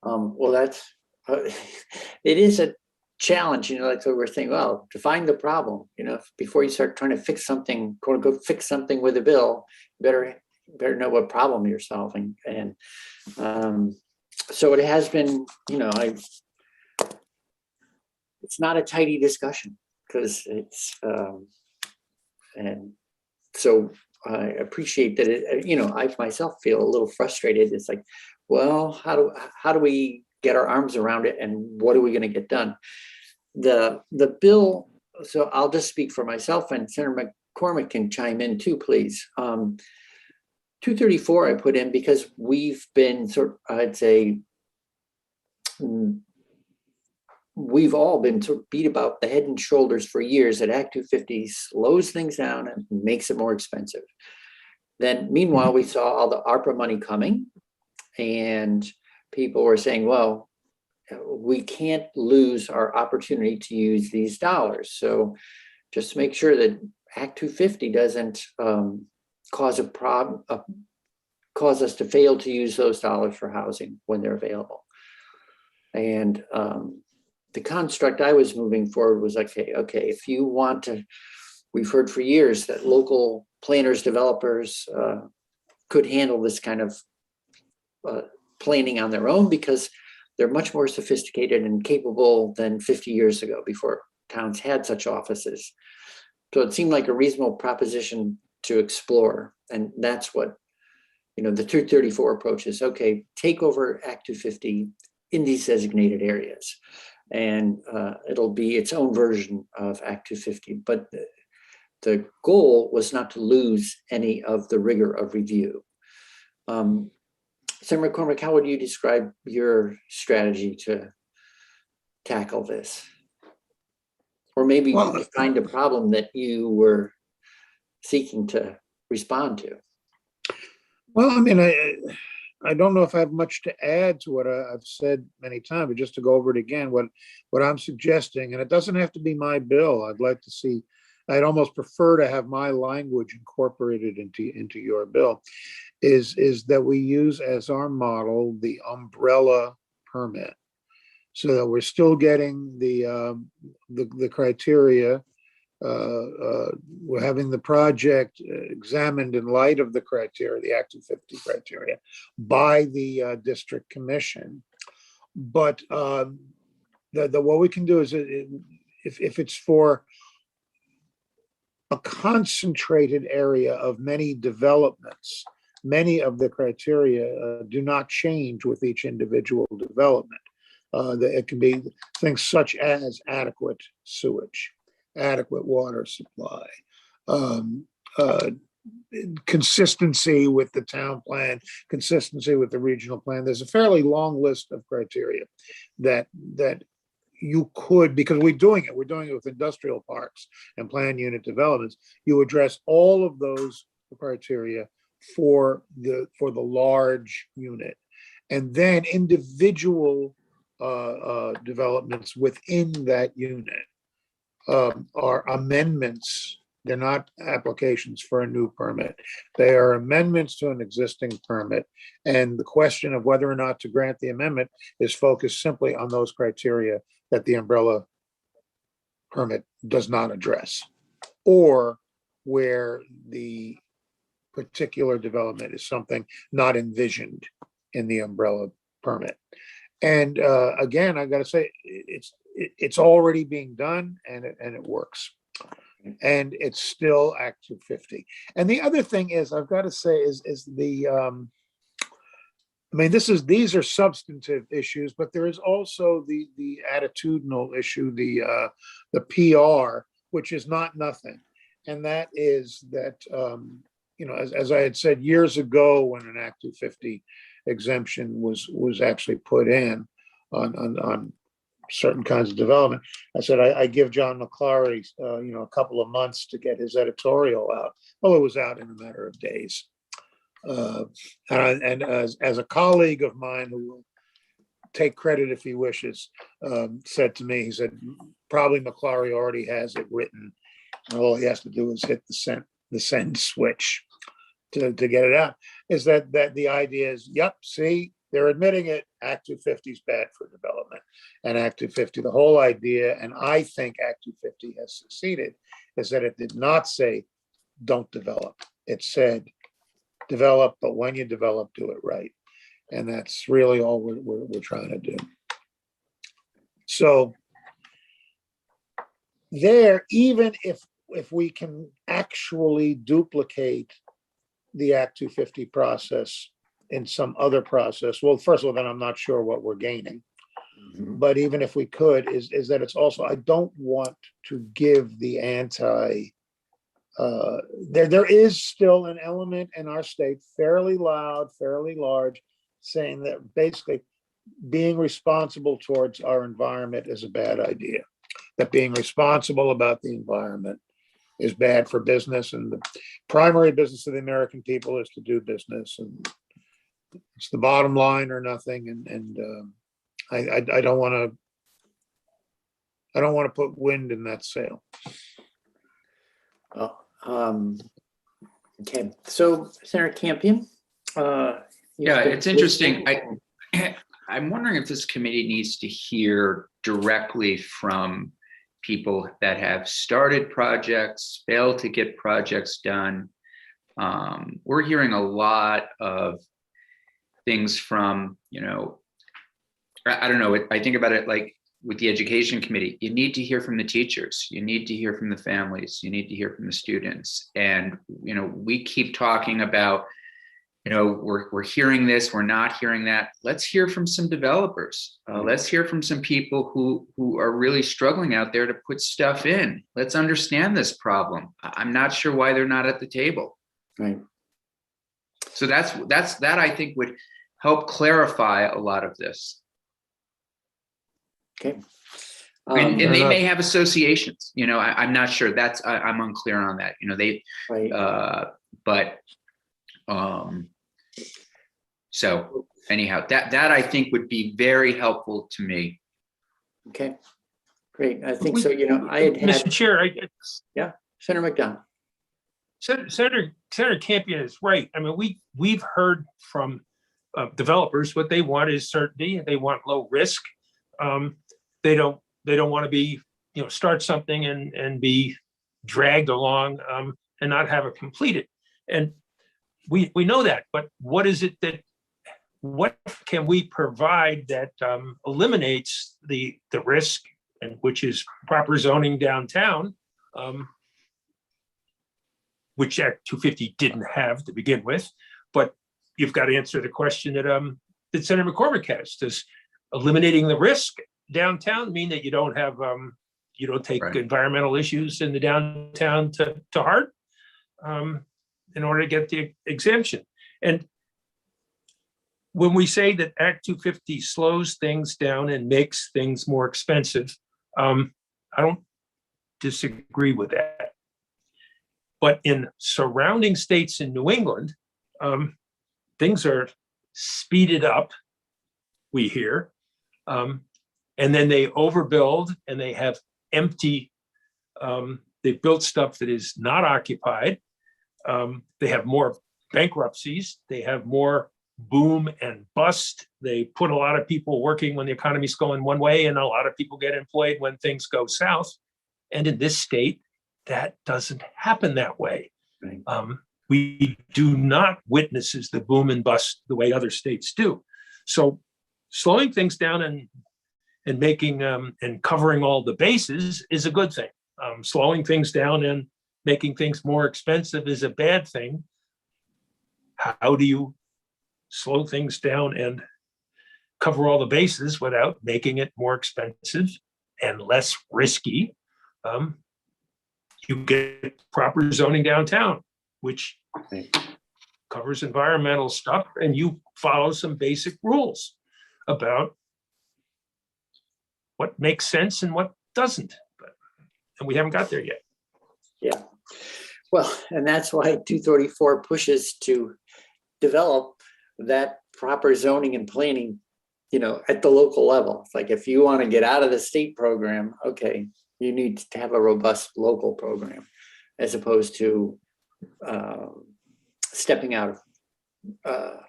Well, that's, it is a challenge, like so we're saying, well, define the problem, before you start trying to fix something, quote unquote, fix something with a bill, you better know what problem you're solving. And so it has been, it's not a tidy discussion because it's, and so I appreciate that I myself feel a little frustrated. It's like, well, how do we get our arms around it and what are we going to get done? The bill, so I'll just speak for myself and Senator McCormick can chime in too, please. 234 I put in because we've been I'd say, we've all been sort of beat about the head and shoulders for years that Act 250 slows things down and makes it more expensive. Then meanwhile, we saw all the ARPA money coming and people were saying, well, we can't lose our opportunity to use these dollars. So just make sure that Act 250 doesn't cause us to fail to use those dollars for housing when they're available. And the construct I was moving forward was okay, if you want to, we've heard for years that local planners, developers could handle this kind of planning on their own because they're much more sophisticated and capable than 50 years ago before towns had such offices. So it seemed like a reasonable proposition to explore. And that's what, the 234 approach is, okay, take over Act 250 in these designated areas. And it'll be its own version of Act 250. But the goal was not to lose any of the rigor of review. Senator McCormick, how would you describe your strategy to tackle this? Or maybe find a problem that you were seeking to respond to? Well, I don't know if I have much to add to what I've said many times, but just to go over it again, what I'm suggesting, and it doesn't have to be my bill. I'd almost prefer to have my language incorporated into your bill, is that we use as our model the umbrella permit, so that we're still getting the criteria. We're having the project examined in light of the criteria, the Act 250 criteria, by the district commission. But what we can do is, if it's for a concentrated area of many developments, many of the criteria do not change with each individual development. It can be things such as adequate sewage, adequate water supply, consistency with the town plan, consistency with the regional plan. There's a fairly long list of criteria that you could, because we're doing it with industrial parks and planned unit developments. You address all of those criteria for the large unit, and then individual developments within that unit are amendments. They're not applications for a new permit. They are amendments to an existing permit. And the question of whether or not to grant the amendment is focused simply on those criteria that the umbrella permit does not address, or where the particular development is something not envisioned in the umbrella permit. And again, I got to say, it's already being done, and it works. And it's still Act 250. And the other thing is, I've got to say, is the these are substantive issues, but there is also the attitudinal issue, the PR, which is not nothing. And that is that as I had said years ago, when an Act 250 exemption was actually put in on certain kinds of development, I said I give John McClary a couple of months to get his editorial out. Well, it was out in a matter of days. And as a colleague of mine who will take credit if he wishes, said to me, he said, probably McClary already has it written. And all he has to do is hit the send switch to get it out. Is that the idea is, yep, see, they're admitting it. Act 250 is bad for development. And Act 250, the whole idea, and I think Act 250 has succeeded, is that it did not say, don't develop. It said, develop, but when you develop, do it right. And that's really all we're trying to do. So there, even if we can actually duplicate the Act 250 process in some other process, well, first of all, then I'm not sure what we're gaining. But even if we could, is that it's also, I don't want to give the there is still an element in our state, fairly loud, fairly large, saying that basically being responsible towards our environment is a bad idea. That being responsible about the environment is bad for business, and the primary business of the American people is to do business, and it's the bottom line or nothing. And I don't want to put wind in that sail. Okay, so Senator Campion. Yeah, it's interesting. I'm wondering if this committee needs to hear directly from people that have started projects, failed to get projects done. We're hearing a lot of things from, I don't know, I think about it like with the education committee, you need to hear from the teachers, you need to hear from the families, you need to hear from the students. And, we keep talking about, we're hearing this, we're not hearing that. Let's hear from some developers. Let's hear from some people who are really struggling out there to put stuff in. Let's understand this problem. I'm not sure why they're not at the table. Right. So that I think would help clarify a lot of this. Okay. And they may have associations, I'm not sure. I'm unclear on that. Right. So anyhow, that I think would be very helpful to me. Okay, great. I think so. I had Mr. Chair, yeah, Senator McDonald. Senator Campion is right. I mean, we've heard from developers what they want is certainty. They want low risk. They don't want to be, start something and be dragged along and not have it completed. And we know that, but what can we provide that eliminates the risk, and which is proper zoning downtown, which Act 250 didn't have to begin with. But you've got to answer the question that Senator McCormick has. Does eliminating the risk downtown mean that you don't have you don't take Right. environmental issues in the downtown to heart in order to get the exemption? And when we say that Act 250 slows things down and makes things more expensive, I don't disagree with that. But in surrounding states in New England, things are speeded up, we hear, and then they overbuild and they have empty, they built stuff that is not occupied. They have more bankruptcies. They have more boom and bust. They put a lot of people working when the economy's going one way, and a lot of people get employed when things go south. And in this state, that doesn't happen that way. Right. We do not witness the boom and bust the way other states do. So slowing things down and making and covering all the bases is a good thing. Slowing things down and making things more expensive is a bad thing. How do you slow things down and cover all the bases without making it more expensive and less risky? You get proper zoning downtown, which Right. Covers environmental stuff, and you follow some basic rules about what makes sense and what doesn't. And we haven't got there yet. Yeah. Well, and that's why 234 pushes to develop that proper zoning and planning, at the local level. It's like, if you want to get out of the state program, okay, you need to have a robust local program, as opposed to stepping out of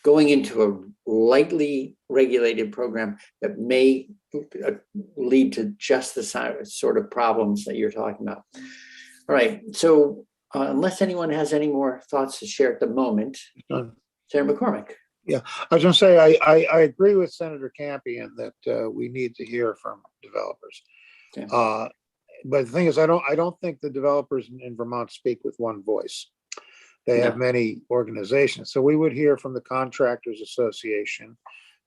going into a lightly regulated program that may lead to just the sort of problems that you're talking about. All right, so unless anyone has any more thoughts to share at the moment, Senator McCormick. Yeah, I was going to say, I agree with Senator Campion that we need to hear from developers. Okay. But the thing is, I don't think the developers in Vermont speak with one voice. They have many organizations. So we would hear from the Contractors Association,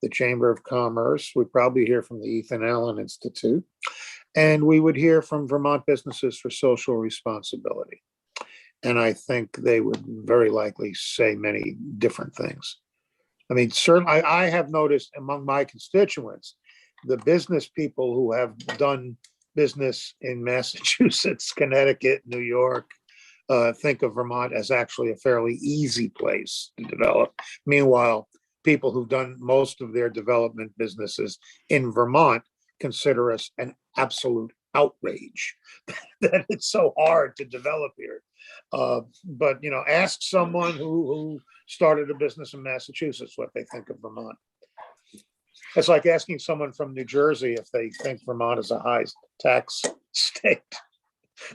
the Chamber of Commerce. We'd probably hear from the Ethan Allen Institute. And we would hear from Vermont Businesses for Social Responsibility. And I think they would very likely say many different things. I mean, certainly, I have noticed among my constituents, the business people who have done business in Massachusetts, Connecticut, New York, think of Vermont as actually a fairly easy place to develop. Meanwhile, people who've done most of their development businesses in Vermont consider us an absolute outrage that it's so hard to develop here. But ask someone who started a business in Massachusetts what they think of Vermont. It's like asking someone from New Jersey if they think Vermont is a high tax state.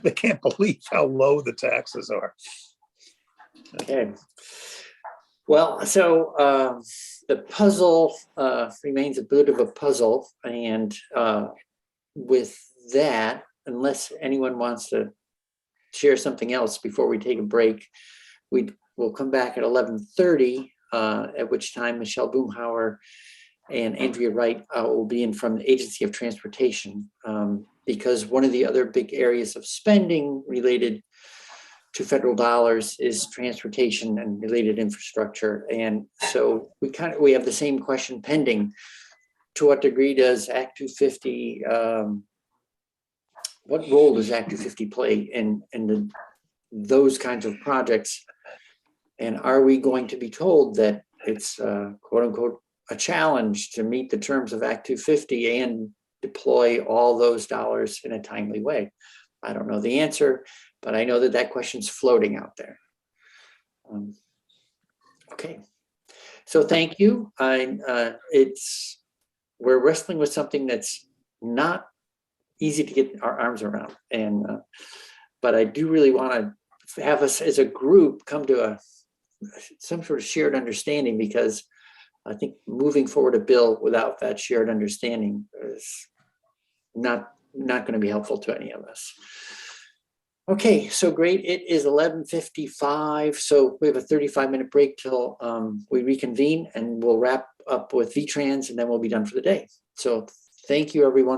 They can't believe how low the taxes are. Okay. Well, so the puzzle remains a bit of a puzzle. And with that, unless anyone wants to share something else before we take a break, we'll come back at 11:30, at which time Michelle Boomhauer and Andrea Wright will be in from the Agency of Transportation, because one of the other big areas of spending related to federal dollars is transportation and related infrastructure. And so we have the same question pending. To what degree does Act 250, what role does Act 250 play in those kinds of projects? And are we going to be told that it's quote unquote a challenge to meet the terms of Act 250 and deploy all those dollars in a timely way? I don't know the answer, but I know that question's floating out there. Okay, so thank you. We're wrestling with something that's not easy to get our arms around, and but I do really want to have us as a group come to some sort of shared understanding, because I think moving forward a bill without that shared understanding is not going to be helpful to any of us. Okay, so great. It is 11:55. So we have a 35-minute break till we reconvene, and we'll wrap up with VTrans, and then we'll be done for the day. So thank you, everyone.